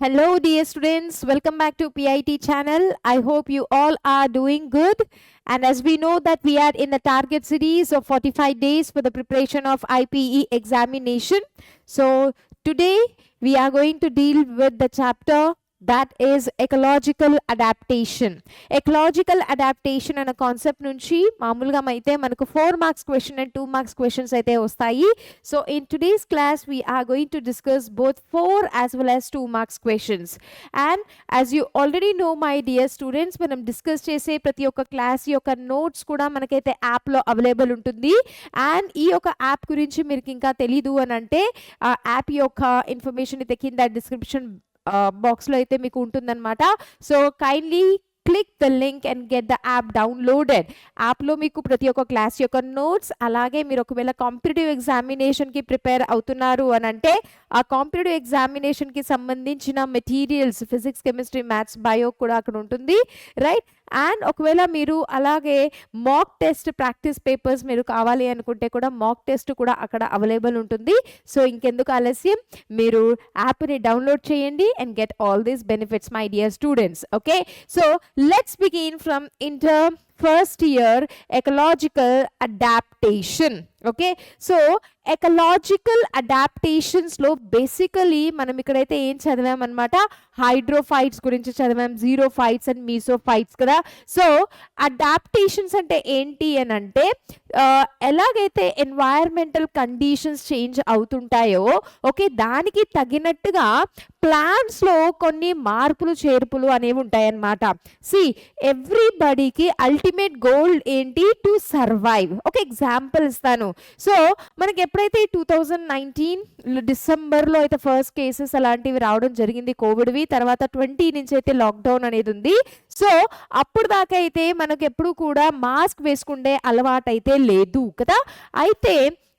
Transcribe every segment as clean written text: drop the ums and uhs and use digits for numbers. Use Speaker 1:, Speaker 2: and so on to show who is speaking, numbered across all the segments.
Speaker 1: Hello, dear students. Welcome back to PIT channel. I hope you all are doing good. And as we know that we are in the target series of 45 days for the preparation of IPE examination. So today we are going to deal with the chapter that is ecological adaptation. Ecological adaptation అనే concept నుంచి మామూలుగా అయితే మనకు 4 marks question and 2 marks questions అయితే వస్తాయి. So in today's class we are going to discuss both 4 as well as 2 marks questions. And as you already know my dear students, మనం discuss చేసే ప్రతి ఒక్క క్లాస్ యొక్క నోట్స్ కూడా మనకైతే యాప్లో అవైలబుల్ ఉంటుంది. అండ్ ఈ యొక్క యాప్ గురించి మీకు ఇంకా తెలీదు అని అంటే ఆ యాప్ యొక్క ఇన్ఫర్మేషన్ అయితే కింద డిస్క్రిప్షన్ బాక్స్లో అయితే మీకు ఉంటుందన్నమాట. So kindly click the link and get the app downloaded. యాప్లో మీకు ప్రతి ఒక్క క్లాస్ యొక్క నోట్స్, అలాగే మీరు ఒకవేళ కాంపిటేటివ్ ఎగ్జామినేషన్కి ప్రిపేర్ అవుతున్నారు అని అంటే ఆ కాంపిటేటివ్ ఎగ్జామినేషన్కి సంబంధించిన materials physics, chemistry, maths, bio కూడా అక్కడ ఉంటుంది, రైట్. అండ్ ఒకవేళ మీరు అలాగే మాక్ టెస్ట్ ప్రాక్టీస్ పేపర్స్ మీరు కావాలి అనుకుంటే కూడా మాక్ టెస్ట్ కూడా అక్కడ అవైలబుల్ ఉంటుంది. సో ఇంకెందుకు ఆలస్యం, మీరు యాప్ని డౌన్లోడ్ చేయండి and get all these benefits my dear students. Okay, so let's begin from inter first year ecological adaptation. Okay, so ecological అడాప్టేషన్స్లో బేసికలీ మనం ఇక్కడైతే ఏం చదివామన్నమాట, హైడ్రోఫైట్స్ గురించి చదివాం, జీరోఫైట్స్ అండ్ మీసోఫైట్స్ కదా. సో అడాప్టేషన్స్ అంటే ఏంటి అని అంటే ఎలాగైతే ఎన్వైర్మెంటల్ కండిషన్స్ చేంజ్ అవుతుంటాయో ఓకే, దానికి తగినట్టుగా ప్లాంట్స్లో కొన్ని మార్పులు చేర్పులు అనేవి ఉంటాయన్నమాట. సి ఎవ్రీబడీకి అల్టిమేట్ గోల్ ఏంటి, టు సర్వైవ్. ఒక ఎగ్జాంపుల్ ఇస్తాను. సో మనకి ఎప్పుడైతే 2019 డిసెంబర్లో అయితే ఫస్ట్ కేసెస్ అలాంటివి రావడం జరిగింది కోవిడ్వి, తర్వాత 20 నుంచి అయితే లాక్డౌన్ అనేది ఉంది. సో అప్పుడు దాకా అయితే మనకు ఎప్పుడు కూడా మాస్క్ వేసుకుంటే అలవాటు అయితే లేదు కదా. అయితే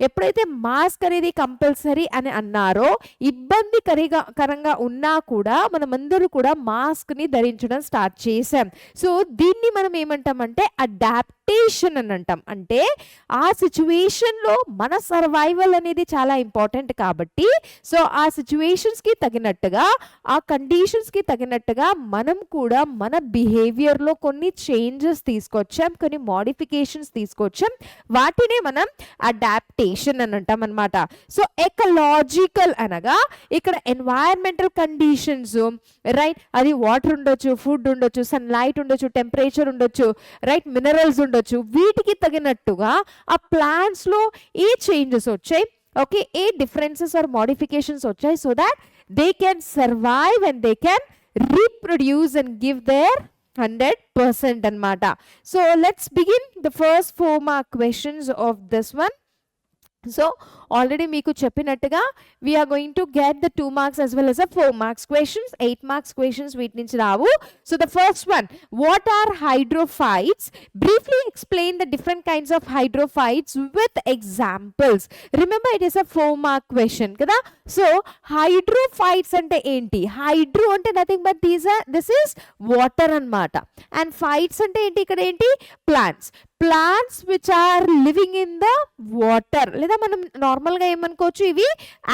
Speaker 1: ఎప్పుడైతే మాస్క్ అనేది కంపల్సరీ అని అన్నారో, ఇబ్బందికరంగా ఉన్నా కూడా మనమందరూ కూడా మాస్క్ని ధరించడం స్టార్ట్ చేసాం. సో దీన్ని మనం ఏమంటామంటే అడాప్టేషన్ అని అంటాం. అంటే ఆ సిచ్యువేషన్లో మన సర్వైవల్ అనేది చాలా ఇంపార్టెంట్ కాబట్టి, సో ఆ సిచ్యువేషన్స్కి తగినట్టుగా, ఆ కండిషన్స్కి తగినట్టుగా మనం కూడా మన బిహేవియర్లో కొన్ని చేంజెస్ తీసుకొచ్చాం, కొన్ని మోడిఫికేషన్స్ తీసుకొచ్చాం. వాటినే మనం అడాప్టేషన్ అని అంటాం అనమాట. సో ఎకలాజికల్ అనగా ఇక్కడ ఎన్వైరన్మెంటల్ కండిషన్స్, రైట్, అది వాటర్ ఉండొచ్చు, ఫుడ్ ఉండొచ్చు, సన్ లైట్ ఉండొచ్చు, టెంపరేచర్ ఉండొచ్చు, రైట్, మినరల్స్ ఉండొచ్చు. వీటికి తగినట్టుగా ఆ ప్లాంట్స్ లో ఏ చేంజెస్ వచ్చాయి, ఓకే, ఏ డిఫరెన్సెస్ ఆర్ మోడిఫికేషన్స్ వచ్చాయి, so that they can survive and they can reproduce and give their 100% అన్నమాట. So let's begin the first 4 mark questions of this one. So already మీకు చెప్పినట్టుగా we are going to get the 2 marks as well as a 4 marks questions. 8 marks questions వీటి నుంచి రావు. So the first one, what are hydrophytes? Briefly explain the different kinds of hydrophytes with examples. Remember it is a 4 mark question కదా. So hydrophytes అంటే ఏంటి? Hydro అంటే nothing but this is water అన్నమాట. And phytes అంటే ఏంటి, ఇక్కడ ఏంటి, plants which are living in the water, లేదా మనం నార్మల్గా ఏమనుకోవచ్చు, ఇవి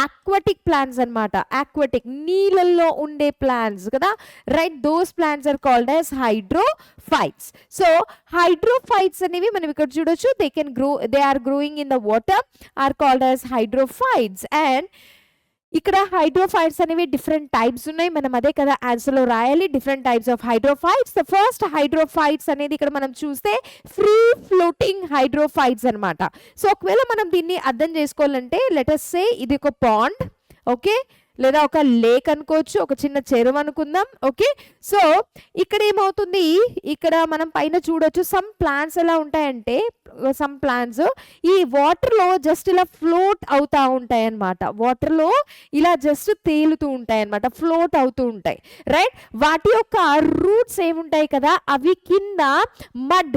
Speaker 1: ఆక్వాటిక్ ప్లాంట్స్ అన్నమాట. ఆక్వాటిక్, నీళ్ళల్లో ఉండే ప్లాంట్స్ కదా, right. Those plants are called as hydrophytes. So hydrophytes అనేవి మనం ఇక్కడ చూడొచ్చు, they are growing in the water, are called as hydrophytes. And ఇక్కడ హైడ్రోఫైట్స్ అనేవి డిఫరెంట్ టైప్స్ ఉన్నాయి, మనం అదే కదా ఆన్సర్లో రాయాలి, different types of hydrophytes. The first hydrophytes అనేది ఇక్కడ మనం చూస్తే ఫ్రీ ఫ్లోటింగ్ హైడ్రోఫైట్స్ అనమాట. సో ఒకవేళ మనం దీన్ని అర్థం చేసుకోవాలంటే లెట్ us సే ఇది ఒక పాండ్, ఓకే, లేదా ఒక లేక్ అనుకోవచ్చు, ఒక చిన్న చెరువు అనుకుందాం, ఓకే. సో ఇక్కడ ఏమవుతుంది, ఇక్కడ మనం పైన చూడొచ్చు సమ్ ప్లాంట్స్ ఎలా ఉంటాయంటే, సమ్ ప్లాంట్స్ ఈ వాటర్లో జస్ట్ ఇలా ఫ్లోట్ అవుతూ ఉంటాయి అన్నమాట. వాటర్లో ఇలా జస్ట్ తేలుతూ ఉంటాయి అన్నమాట, ఫ్లోట్ అవుతూ ఉంటాయి, రైట్. వాటి యొక్క రూట్స్ ఏముంటాయి కదా, అవి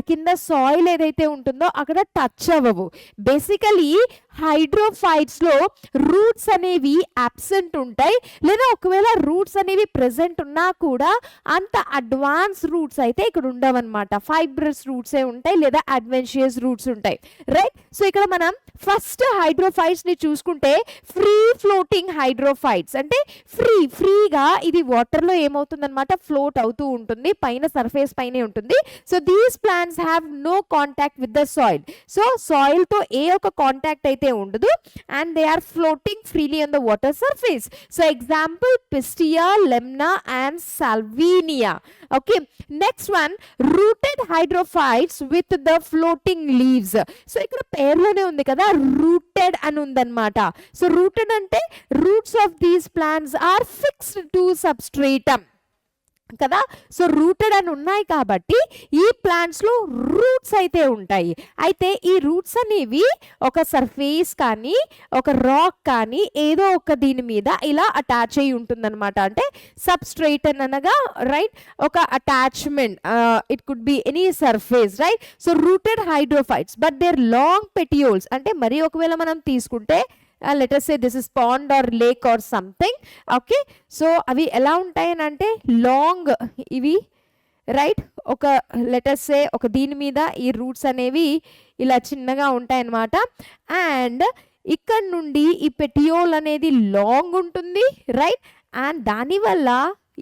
Speaker 1: కింద సాయిల్ ఏదైతే ఉంటుందో అక్కడ టచ్ అవ్వవు. బేసికలీ హైడ్రోఫైట్స్ లో రూట్స్ అనేవి అబ్సెంట్ ఉంటాయి, లేదా ఒకవేళ రూట్స్ అనేవి ప్రెసెంట్ ఉన్నా కూడా అంత అడ్వాన్స్ రూట్స్ అయితే ఇక్కడ ఉండవన్నమాట. ఫైబ్రస్ రూట్సే ఉంటాయి లేదా అడ్వెన్షియస్ రూట్స్ ఉంటాయి, రైట్. సో ఇక్కడ మనం ఫస్ట్ హైడ్రోఫైట్స్ ని చూసుకుంటే ఫ్రీ ఫ్లోటింగ్ హైడ్రోఫైట్స్ అంటే ఫ్రీగా ఇది వాటర్ లో ఏమవుతుందన్నమాట, ఫ్లోట్ అవుతూ ఉంటుంది, పైన సర్ఫేస్ పైనే ఉంటుంది. So these plants have no contact with the soil. So soil తో ఏ ఒక కాంటాక్ట్ అయితే ఉండదు, and they are floating freely on the water surface. So example Pistia, Lemna and Salvinia. Okay, next one rooted hydrophytes with the floating leaves. So ఇక్కడ పేర్లోనే ఉంది కదా, rooted అని ఉందన్నమాట. సో రూటెడ్ అంటే roots of these plants are fixed to substratum కదా. So rooted అని ఉన్నాయి కాబట్టి ఈ ప్లాంట్స్ లో రూట్స్ అయితే ఉంటాయి. అయితే ఈ రూట్స్ అనేవి ఒక సర్ఫేస్ కానీ ఒక రాక్ కానీ ఏదో ఒక దీని మీద ఇలా అటాచ్ అయి ఉంటుందన్నమాట. అంటే సబ్స్ట్రేట్ అని అనగా రైట్ ఒక attachment, it could be any surface, right. So rooted hydrophytes but their long petioles, అంటే మరి ఒకవేళ మనం తీసుకుంటే let us say this is pond or lake or something. Okay, so అవి ఎలా ఉంటాయని అంటే లాంగ్ ఇవి, రైట్. ఒక let us say ఒక దీని మీద ఈ రూట్స్ అనేవి ఇలా చిన్నగా ఉంటాయన్నమాట. అండ్ ఇక్కడ నుండి ఈ పెటియోల్ అనేది లాంగ్ ఉంటుంది, రైట్. అండ్ దానివల్ల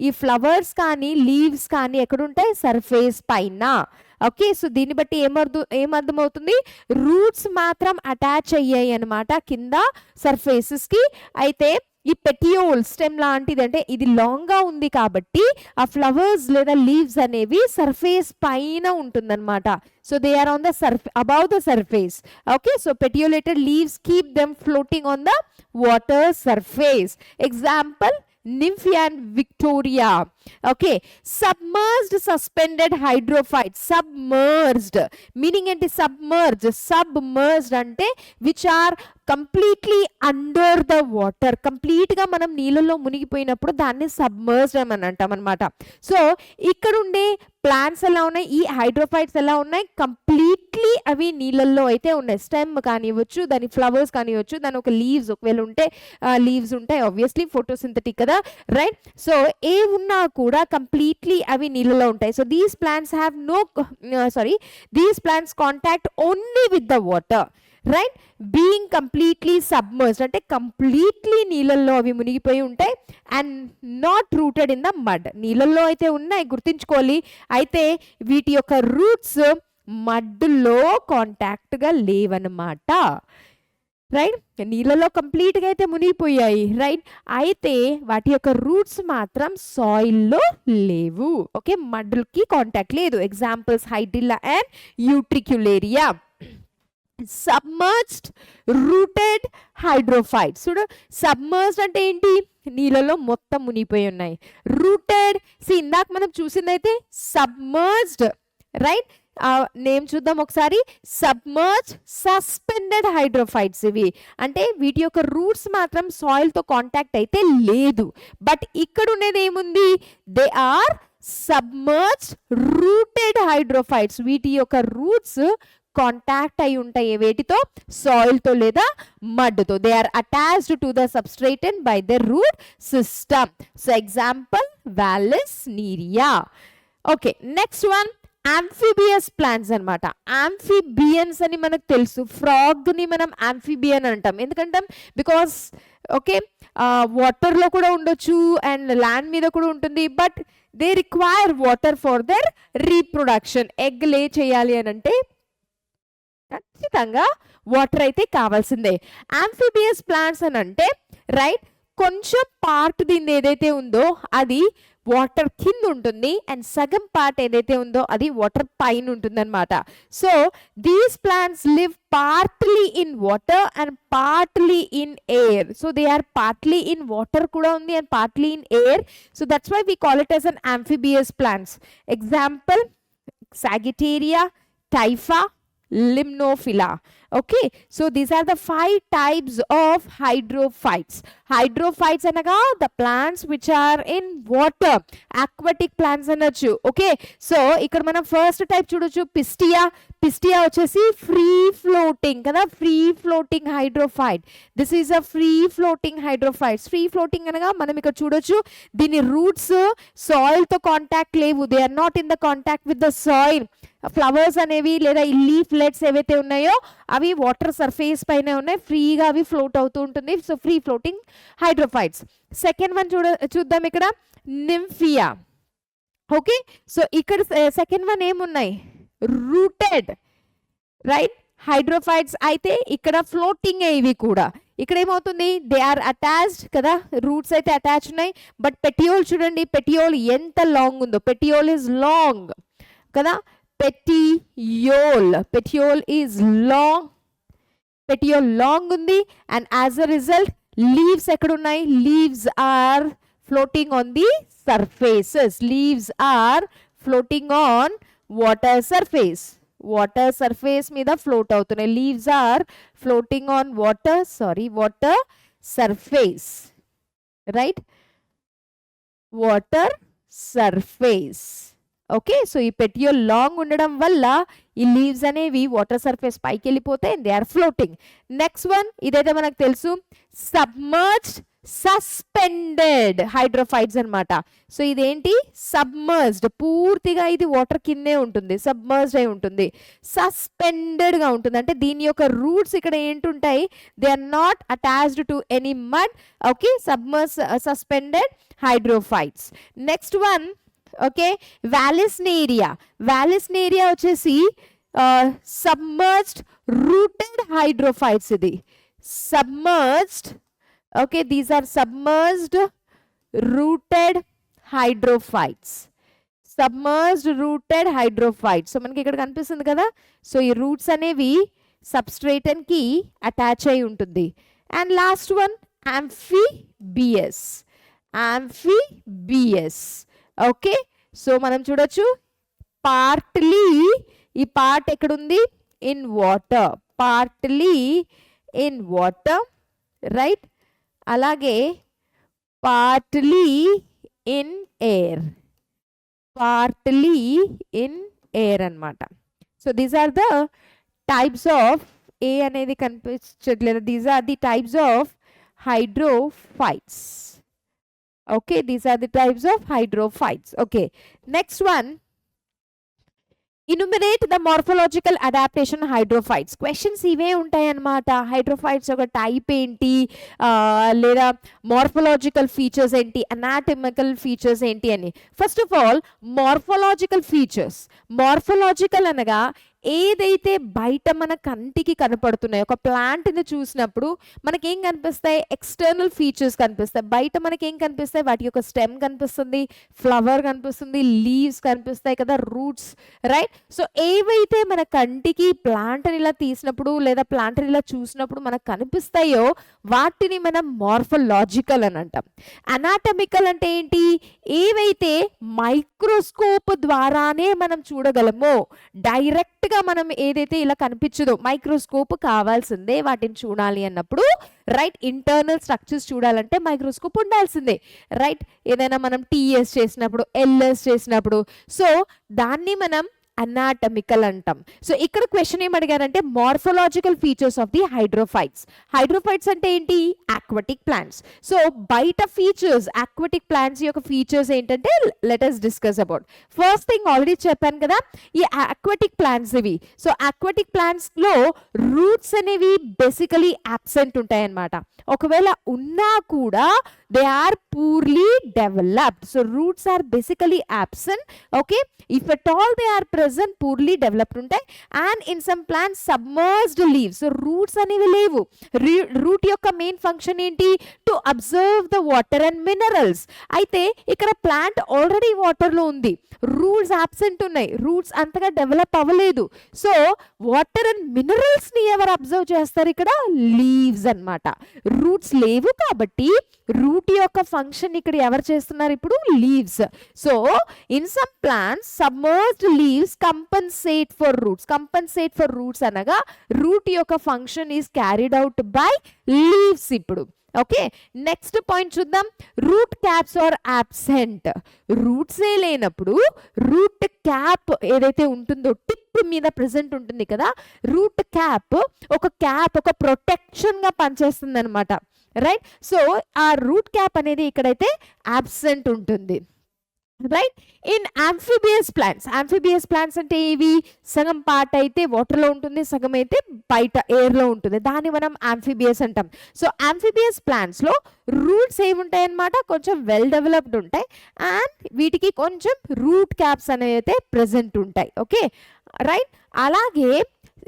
Speaker 1: ఈ ఫ్లవర్స్ కానీ లీవ్స్ కానీ ఎక్కడుంటాయి, సర్ఫేస్ పైన. ఓకే, సో దీన్ని బట్టి ఏమర్థమవుతుంది, రూట్స్ మాత్రం అటాచ్ అయ్యాయి అనమాట కింద సర్ఫేసెస్ కి. అయితే ఈ పెటియోల్ స్టెమ్ లాంటిది, అంటే ఇది లాంగ్ గా ఉంది కాబట్టి ఆ ఫ్లవర్స్ లేదా లీవ్స్ అనేవి సర్ఫేస్ పైన ఉంటుందన్నమాట. So they are on the above the surface. Okay, so petiolated leaves keep them floating on the water surface. Example Nymphia and Victoria. Okay, submerged suspended hydrophytes. Submerged meaning enti submerged ante which are completely under the water. Complete గా మనం నీళ్ళలో మునిగిపోయినప్పుడు దాన్ని submerged అని అంటాం అనమాట. So ఇక్కడ ఉండే plants ఎలా ఉన్నాయి, ఈ హైడ్రోఫైట్స్ ఎలా ఉన్నాయి, కంప్లీట్లీ అవి నీళ్ళల్లో అయితే ఉన్నాయి. స్టెమ్ కానివ్వచ్చు, దాని ఫ్లవర్స్ కానివ్వచ్చు, దాని ఒక లీవ్స్ ఒకవేళ ఉంటే లీవ్స్ ఉంటాయి, ఆబ్వియస్లీ ఫోటోసింథటిక్ కదా, రైట్. సో ఏ ఉన్నా కూడా కంప్లీట్లీ అవి నీళ్ళలో ఉంటాయి. So these plants have these plants contact only with the water, right. Being completely submerged అంటే కంప్లీట్లీ నీళ్ళల్లో అవి మునిగిపోయి ఉంటాయి. And not rooted in the mud, నీళ్ళల్లో అయితే ఉన్నాయి గుర్తుంచుకోవాలి. అయితే వీటి యొక్క రూట్స్ మడ్డులో కాంటాక్ట్గా లేవన్నమాట, రైట్. నీళ్ళలో కంప్లీట్గా అయితే మునిగిపోయాయి, రైట్. అయితే వాటి యొక్క రూట్స్ మాత్రం సాయిల్లో లేవు. ఓకే, మడ్డులకి కాంటాక్ట్ లేదు. Examples Hydrilla and Utricularia. Submerged rooted hydrophytes. చూడు, సబ్మర్జ్డ్ అంటే ఏంటి, నీళ్ళలో మొత్తం మునిగిపోయి ఉన్నాయి. రూటెడ్ ఇందాక మనం చూసిందైతే సబ్మర్జ్డ్, రైట్. నేమ్ చూద్దాం ఒకసారి, సబ్మర్జ్ సస్పెండెడ్ హైడ్రోఫైట్స్. ఇవి అంటే వీటి యొక్క రూట్స్ మాత్రం సాయిల్ తో కాంటాక్ట్ అయితే లేదు. బట్ ఇక్కడ ఉండేది ఏముంది, they are submerged rooted hydrophytes. వీటి యొక్క రూట్స్ కాంటాక్ట్ అయి ఉంటాయి వేటితో, సాయిల్ తో లేదా మడ్తో. They are attached to the substratum by the root system. So example Vallisneria. Okay, next one amphibious plants అనమాట. ఆంఫిబియన్స్ అని మనకు తెలుసు, ఫ్రాగ్ ని మనం ఆంఫిబియన్ అంటాం. ఎందుకంటాం, బికాస్ ఓకే వాటర్లో కూడా ఉండొచ్చు అండ్ ల్యాండ్ మీద కూడా ఉంటుంది. But they require water for their reproduction. Egg లే చేయాలి అని అంటే ఖచ్చితంగా వాటర్ అయితే కావాల్సిందే. ఆంఫిబియస్ ప్లాంట్స్ అని అంటే రైట్, కొంచెం పార్ట్ దీన్ని ఏదైతే ఉందో అది వాటర్ కింద ఉంటుంది అండ్ సగం పార్ట్ ఏదైతే ఉందో అది వాటర్ పైన ఉంటుంది అనమాట. So these plants live partly in water and partly in air. So they are partly in water కూడా ఉంది and partly in air. So that's why we call it as an amphibious plants. Example Sagittaria, Typha, Limnophila. Okay, so these are the 5 types of hydrophytes. Hydrophytes అనగా the plants which are in water, aquatic plants అనొచ్చు. Okay, so ఇక్కడ మనం first type చూడొచ్చు Pistia. Pistia వచ్చేసి free floating కదా, free floating hydrophyte. This is a free floating hydrophytes. Free floating అనగా మనం ఇక్కడ చూడొచ్చు దీని రూట్స్ సాయిల్ తో కాంటాక్ట్ లేవు, they are not in the contact with the soil. Flowers అనేవి లేదా ఈ లీఫ్ లెట్స్ ఏవైతే ఉన్నాయో అవి వాటర్ సర్ఫేస్ పైన ఉన్నాయి, ఫ్రీగా అవి ఫ్లోట్ అవుతూ ఉంటుంది. So free floating hydrophytes. Second one చూద్దాం ఇక్కడ నింఫియా. ఓకే, సో ఇక్కడ సెకండ్ వన్ ఏమున్నాయి రూటెడ్ రైట్ హైడ్రోఫైట్స్. అయితే ఇక్కడ ఫ్లోటింగ్ ఇవి కూడా. ఇక్కడ ఏమవుతుంది దే ఆర్ అటాచ్డ్ కదా, రూట్స్ అయితే అటాచ్ ఉన్నాయి. బట్ పెటియోల్ చూడండి, పెటియోల్ ఎంత లాంగ్ ఉందో, పెటియోల్ ఈజ్ లాంగ్ కదా, petiole is long, petiole long undi, and as a result leaves ekkada unnai, leaves are floating on the surfaces, leaves are floating on water surface మీద float అవుతున్నాయి. leaves are floating on water surface, right, water surface. Okay, so ఈ petiole long ఉండడం వల్ల ఈ leaves అనేవి water surface పైకి వెళ్ళిపోతాయి, they are floating. Next one ఇదైతే మనకు తెలుసు సబ్మర్జ్డ్ సస్పెండెడ్ హైడ్రోఫైట్స్ అన్నమాట. సో ఇదేంటి సబ్మర్జ్డ్, పూర్తిగా ఇది వాటర్ కిందే ఉంటుంది, సబ్మర్జ్డ్ అయి ఉంటుంది, సస్పెండెడ్ గా ఉంటుంది. అంటే దీని యొక్క రూట్స్ ఇక్కడ ఏంటుంటాయి, they are not attached to any mud. Okay, suspended hydrophytes. Next one okay Vallisneria. Vallisneria వచ్చేసి సబ్మర్జ్డ్ రూటెడ్ హైడ్రోఫైట్స్. ఇది submerged, okay these are submerged rooted hydrophytes, submerged rooted hydrophytes. So మనకి ఇక్కడ కనిపిస్తుంది కదా, సో ఈ roots అనేవి సబ్స్ట్రేటన్ కి attach అయి ఉంటుంది. And last one amphibious. Okay, so మనం చూడొచ్చు పార్ట్లీ, ఈ పార్ట్ ఎక్కడుంది in water, partly in water right, అలాగే partly in air, partly in air అన్నమాట. So these are the types of, ఏ అనేది కనిపించట్లేదు, these are the types of hydrophytes. Okay, these are the types of hydrophytes. Okay, next one, enumerate the morphological adaptation hydrophytes. Questions ఇవే ఉంటాయి అన్నమాట. Hydrophytes ఒక type ఏంటి, లేదా మార్ఫలాజికల్ ఫీచర్స్ ఏంటి, అనాటమికల్ ఫీచర్స్ ఏంటి అని. First of all morphological features. Morphological అనగా ఏదైతే బయట మన కంటికి కనపడుతున్నాయి, ఒక ప్లాంట్ని చూసినప్పుడు మనకేం కనిపిస్తాయి, ఎక్స్టర్నల్ ఫీచర్స్ కనిపిస్తాయి. బయట మనకేం కనిపిస్తాయి, వాటి యొక్క స్టెమ్ కనిపిస్తుంది, ఫ్లవర్ కనిపిస్తుంది, లీవ్స్ కనిపిస్తాయి కదా, రూట్స్ రైట్. సో ఏవైతే మన కంటికి ప్లాంట్ని ఇలా తీసినప్పుడు లేదా ప్లాంట్ని ఇలా చూసినప్పుడు మనకు కనిపిస్తాయో వాటిని మనం మార్ఫలాజికల్ అని అంటాం. అనాటమికల్ అంటే ఏంటి, ఏవైతే మైక్రోస్కోప్ ద్వారానే మనం చూడగలమో, డైరెక్ట్ గా మనం ఏదైతే ఇలా కనిపించదో, మైక్రోస్కోప్ కావాల్సిందే వాటిని చూడాలి అన్నప్పుడు రైట్. ఇంటర్నల్ స్ట్రక్చర్స్ చూడాలంటే మైక్రోస్కోప్ ఉండాల్సిందే రైట్. ఏదైనా మనం టీఎస్ చేసినప్పుడు, ఎల్ఎస్ చేసినప్పుడు, సో దాన్ని మనం అనాటమికల్ అంటాం. సో ఇక్కడ క్వశ్చన్ ఏం అడిగారంటే morphological features of the hydrophytes. Hydrophytes అంటే ఏంటి, ఆక్వాటిక్ ప్లాంట్స్. సో బయట ఫీచర్స్, ఆక్వాటిక్ ప్లాంట్స్ యొక్క ఫీచర్స్ ఏంటంటే let us discuss about. First thing already చెప్పాను కదా, ఈ ఆక్వాటిక్ ప్లాంట్స్ ఇవి. సో ఆక్వాటిక్ ప్లాంట్స్ లో రూట్స్ అనేవి బేసికలీ అబ్సెంట్ ఉంటాయి అన్నమాట. ఒకవేళ ఉన్నా కూడా they are poorly developed. So roots are basically absent. Okay, if at all they are present poorly developed ఉంటాయి. And in some plants submerged leaves. So roots అనేవి లేవు. రూట్ యొక్క మెయిన్ ఫంక్షన్ ఏంటి, to observe the water and minerals. అయితే ఇక్కడ plant already water లో ఉంది, roots absent ఉన్నాయి, రూట్స్ అంతగా డెవలప్ అవ్వలేదు. సో వాటర్ అండ్ మినరల్స్ ని ఎవరు అబ్జర్వ్ చేస్తారు, ఇక్కడ లీవ్స్ అన్నమాట. రూట్స్ లేవు కాబట్టి రూట్ యొక్క ఫంక్షన్ ఇక్కడ ఎవరు చేస్తున్నారు ఇప్పుడు leaves. So in some plants submerged leaves compensate for roots. Compensate for roots అనగా రూట్ యొక్క function is carried out by leaves. ఇప్పుడు ఓకే, నెక్స్ట్ పాయింట్ చూద్దాం. Root caps are absent. రూట్సే లేనప్పుడు రూట్ క్యాప్ ఏదైతే ఉంటుందో టిప్ మీద ప్రెసెంట్ ఉంటుంది కదా, రూట్ క్యాప్ ఒక ప్రొటెక్షన్ గా పనిచేస్తుంది అనమాట. రైట్, సో ఆ రూట్ క్యాప్ అనేది ఇక్కడైతే అబ్సెంట్ ఉంటుంది. రైట్, ఇన్ amphibious plants అంటే ఇవి సగం పార్ట్ అయితే వాటర్లో ఉంటుంది, సగం అయితే బయట ఎయిర్లో ఉంటుంది, దాన్ని మనం amphibious అంటాం. సో amphibious plants లో రూట్స్ ఏముంటాయి అన్నమాట, కొంచెం వెల్ డెవలప్డ్ ఉంటాయి అండ్ వీటికి కొంచెం రూట్ క్యాప్స్ అనేవి అయితే ప్రెసెంట్ ఉంటాయి. ఓకే రైట్, అలాగే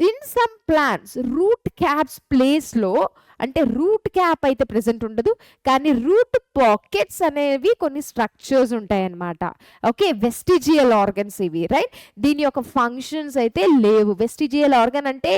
Speaker 1: in some plants root caps ప్లేస్లో అంటే రూట్ క్యాప్ అయితే ప్రెసెంట్ ఉండదు, కానీ రూట్ పాకెట్స్ అనేవి కొన్ని స్ట్రక్చర్స్ ఉంటాయి అన్నమాట. ఓకే, వెస్టిజియల్ ఆర్గన్స్ ఇవి. రైట్, దీని యొక్క ఫంక్షన్స్ అయితే లేవు. వెస్టిజియల్ ఆర్గన్ అంటే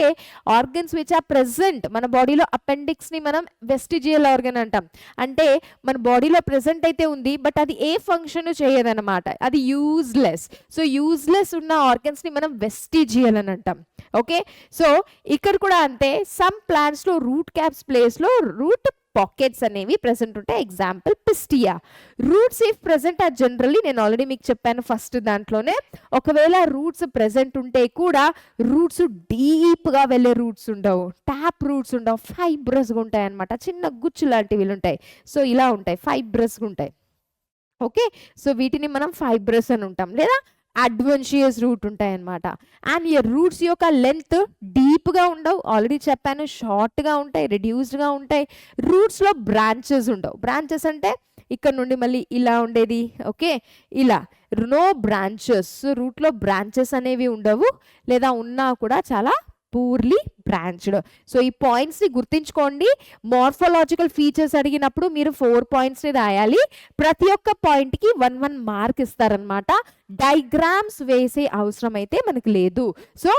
Speaker 1: ఆర్గన్స్ విచ్ ఆర్ ప్రెసెంట్ మన బాడీలో. అపెండిక్స్ని మనం వెస్టిజియల్ ఆర్గన్ అంటాం. అంటే మన బాడీలో ప్రెసెంట్ అయితే ఉంది బట్ అది ఏ ఫంక్షన్ చేయదన్నమాట, అది యూజ్లెస్. సో యూజ్లెస్ ఉన్న ఆర్గన్స్ని మనం వెస్టిజియల్ అని అంటాం. ఓకే, సో ఇక్కడ కూడా అంతే, సమ్ ప్లాంట్స్లో రూట్ క్యాప్స్ ప్లేస్లో రూట్ పాకెట్స్ అనేవి ప్రెసెంట్ ఉంటాయి. Example pistia. Roots if present are generally, నేను ఆల్రెడీ మీకు చెప్పాను ఫస్ట్ దాంట్లోనే, ఒకవేళ రూట్స్ ప్రెసెంట్ ఉంటే కూడా రూట్స్ డీప్గా వెళ్ళే రూట్స్ ఉండవు, ట్యాప్ రూట్స్ ఉండవు, ఫైబ్రస్గా ఉంటాయి అనమాట. చిన్న గుచ్చు లాంటివి ఉంటాయి. సో ఇలా ఉంటాయి, ఫైబ్రస్గా ఉంటాయి. ఓకే, సో వీటిని మనం ఫైబ్రస్ అని ఉంటాం, లేదా అడ్వెన్షియస్ రూట్ ఉంటాయి అన్నమాట. అండ్ ఈ రూట్స్ యొక్క లెంత్ డీప్గా ఉండవు, ఆల్రెడీ చెప్పాను, షార్ట్గా ఉంటాయి, రెడ్యూస్డ్గా ఉంటాయి. రూట్స్లో బ్రాంచెస్ ఉండవు. బ్రాంచెస్ అంటే ఇక్కడ నుండి మళ్ళీ ఇలా ఉండేది. ఓకే, ఇలా నో బ్రాంచెస్. రూట్లో బ్రాంచెస్ అనేవి ఉండవు, లేదా ఉన్నా కూడా చాలా పూర్లీ బ్రాంచ్డ్. సో ఈ పాయింట్స్ని గుర్తుంచుకోండి. మార్ఫలాజికల్ ఫీచర్స్ అడిగినప్పుడు మీరు 4 పాయింట్స్ని రాయాలి. ప్రతి ఒక్క పాయింట్కి 1 మార్క్ ఇస్తారనమాట. డయాగ్రామ్స్ వేసే అవసరం అయితే మనకు లేదు. సో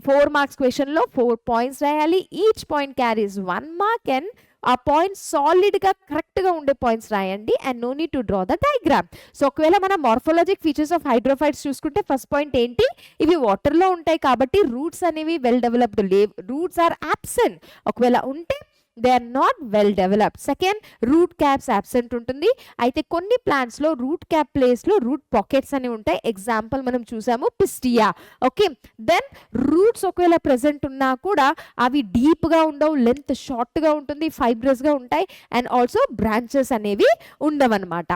Speaker 1: 4 మార్క్స్ క్వశ్చన్లో 4 పాయింట్స్ రాయాలి. Each point carries 1 mark and ఆ పాయింట్స్ సాలిడ్గా కరెక్ట్గా ఉండే పాయింట్స్ రాయండి and no need to draw the diagram. So ఒకవేళ మనం మార్ఫాలజిక్ ఫీచర్స్ ఆఫ్ హైడ్రోఫైట్స్ చూసుకుంటే ఫస్ట్ పాయింట్ ఏంటి, ఇవి వాటర్లో ఉంటాయి కాబట్టి రూట్స్ అనేవి వెల్ డెవలప్డ్ లేవు, రూట్స్ ఆర్ అబ్సెంట్. ఒకవేళ ఉంటే they are not well developed. Second, root caps absent ఉంటుంది. అయితే కొన్ని ప్లాంట్స్లో రూట్ క్యాప్ ప్లేస్లో రూట్ పాకెట్స్ అనేవి ఉంటాయి. ఎగ్జాంపుల్ మనం చూసాము పిస్టియా. ఓకే, దెన్ రూట్స్ ఒకవేళ ప్రెసెంట్ ఉన్నా కూడా అవి డీప్గా ఉండవు, లెంత్ షార్ట్గా ఉంటుంది, ఫైబ్రస్గా ఉంటాయి అండ్ ఆల్సో బ్రాంచెస్ అనేవి ఉండవన్నమాట.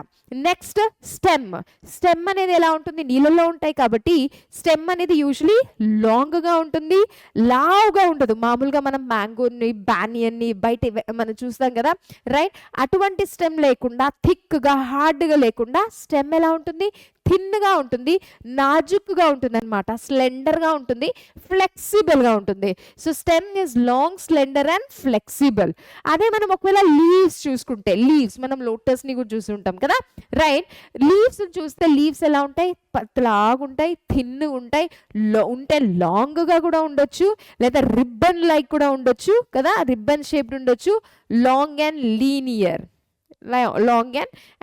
Speaker 1: Next stem. స్టెమ్ అనేది ఎలా ఉంటుంది, నీళ్ళల్లో ఉంటాయి కాబట్టి స్టెమ్ అనేది యూజువలీ లాంగ్గా ఉంటుంది, లావుగా ఉండదు. మామూలుగా మనం మ్యాంగోని, బానియన్ని బయట మనం చూస్తాం కదా. రైట్, అటువంటి స్టెమ్ లేకుండా, థిక్గా హార్డ్గా లేకుండా స్టెమ్ ఎలా ఉంటుంది, థిన్గా ఉంటుంది, నాజుక్గా ఉంటుంది అనమాట, స్లెండర్గా ఉంటుంది, ఫ్లెక్సిబుల్గా ఉంటుంది. So stem is long, slender and flexible. అదే మనం ఒకవేళ లీవ్స్ చూసుకుంటే, లీవ్స్ మనం లోటస్ని కూడా చూసి ఉంటాం కదా. రైట్, లీవ్స్ చూస్తే లీవ్స్ ఎలా ఉంటాయి, పతలాగుంటాయి, థిన్ ఉంటాయి, ఉంటే లాంగ్గా కూడా ఉండొచ్చు, లేదా రిబ్బన్ లైక్ కూడా ఉండొచ్చు కదా, రిబ్బన్ షేప్డ్ ఉండొచ్చు, long and linear, long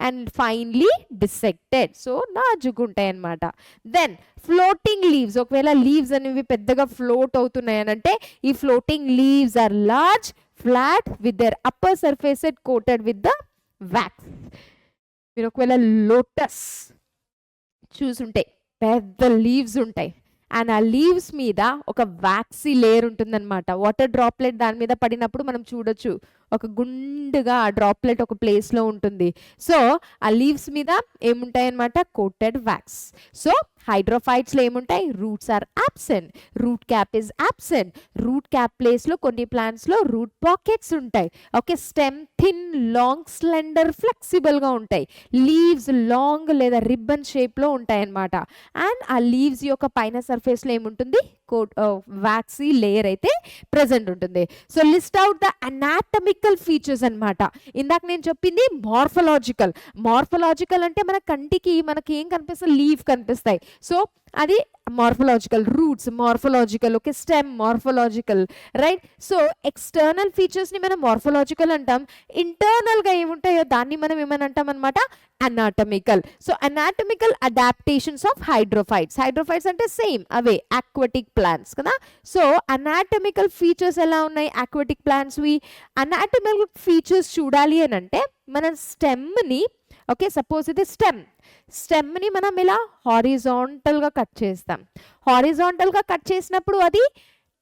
Speaker 1: and finely dissected. So నాజుకుంటాయి అనమాట. Then floating leaves. ఒకవేళ లీవ్స్ అనేవి పెద్దగా ఫ్లోట్ అవుతున్నాయి అని అంటే ఈ floating leaves are large, flat with their upper surface coated with the wax. మీరు ఒకవేళ లోటస్ చూసుంటే పెద్ద లీవ్స్ ఉంటాయి అండ్ ఆ లీవ్స్ మీద ఒక వ్యాక్సీ లేయర్ ఉంటుందన్నమాట. వాటర్ డ్రాప్లెట్ దాని మీద పడినప్పుడు మనం చూడొచ్చు, ఒక గుండుగా ఆ డ్రాప్లెట్ ఒక ప్లేస్లో ఉంటుంది. సో ఆ లీవ్స్ మీద ఏముంటాయి అనమాట, కోటెడ్ వ్యాక్స్. సో హైడ్రోఫైట్స్లో ఏముంటాయి, roots are absent, root cap is absent. Root cap ప్లేస్లో కొన్ని ప్లాంట్స్లో రూట్ పాకెట్స్ ఉంటాయి. Okay, stem thin, long, slender, ఫ్లెక్సిబుల్గా ఉంటాయి. లీవ్స్ లాంగ్ లేదా రిబ్బన్ షేప్లో ఉంటాయి అన్నమాట. అండ్ ఆ లీవ్స్ యొక్క పైన సర్ఫేస్లో ఏముంటుంది, వ్యాక్సీ లేయర్ అయితే ప్రెసెంట్ ఉంటుంది. So list out the anatomical features అన్నమాట. ఇందాక నేను చెప్పింది మార్ఫలాజికల్. మార్ఫలాజికల్ అంటే మన కంటికి మనకి ఏం కనిపిస్తుంది, లీవ్ కనిపిస్తాయి. సో అది morphological, roots morphological, okay, stem morphological, right? So external features ని మనం morphological అంటాం, ఇంటర్నల్ గా ఏముంటాయో దాన్ని మనం ఏమని అంటాం అన్నమాట, anatomical. So anatomical adaptations of hydrophytes. Hydrophytes అంటే సేమ్ అవే aquatic plants కదా. సో anatomical features ఎలా ఉన్నాయి aquatic plants వి? anatomical features చూడాలి అని అంటే మనం స్టెమ్ని, ఓకే, సపోజ్ ఇది స్టెమ్ని మనం ఇలా హారిజాంటల్గా కట్ చేస్తాం. హారిజాంటల్గా కట్ చేసినప్పుడు అది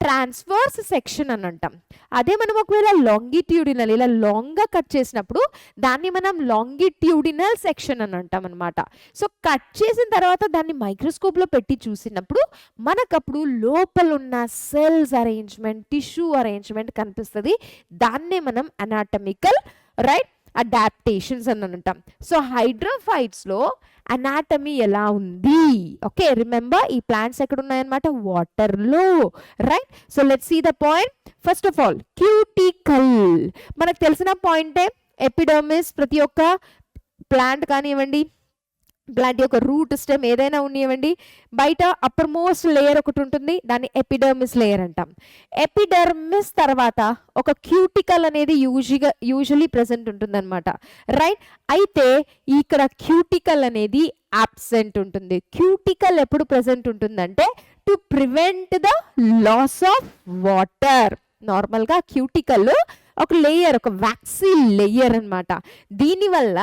Speaker 1: ట్రాన్స్వర్స్ సెక్షన్ అని అంటాం. అదే మనం ఒకవేళ లాంగిట్యూడినల్ ఇలా లాంగ్గా కట్ చేసినప్పుడు దాన్ని మనం లాంగిట్యూడినల్ సెక్షన్ అని అంటాం అనమాట. సో కట్ చేసిన తర్వాత దాన్ని మైక్రోస్కోప్లో పెట్టి చూసినప్పుడు మనకప్పుడు లోపల ఉన్న సెల్స్ అరేంజ్మెంట్, టిష్యూ అరేంజ్మెంట్ కనిపిస్తుంది. దాన్నే మనం అనాటమికల్, రైట్, అడాప్టేషన్స్ అని అంటాం. సో హైడ్రోఫైట్స్లో అనాటమీ ఎలా ఉంది? ఓకే, రిమెంబర్ ఈ ప్లాంట్స్ ఎక్కడ ఉన్నాయన్నమాట, వాటర్లో, right? So let's see the point. First of all cuticle మనకు తెలిసిన పాయింటే. ఎపిడర్మిస్ ప్రతి ఒక్క ప్లాంట్ కానివ్వండి, ప్లాంట్ యొక్క రూట్, స్టెమ్ ఏదైనా ఉండనివ్వండి, బయట అప్పర్ మోస్ట్ లేయర్ ఒకటి ఉంటుంది, దాన్ని ఎపిడర్మిస్ లేయర్ అంటాం. ఎపిడర్మిస్ తర్వాత ఒక క్యూటికల్ అనేది యూజువలీ ప్రెసెంట్ ఉంటుంది అనమాట, రైట్? అయితే ఇక్కడ క్యూటికల్ అనేది అబ్సెంట్ ఉంటుంది. క్యూటికల్ ఎప్పుడు ప్రెసెంట్ ఉంటుందంటే to prevent the loss of water. నార్మల్గా క్యూటికల్ ఒక లేయర్, ఒక వ్యాక్సీ లేయర్ అనమాట. దీనివల్ల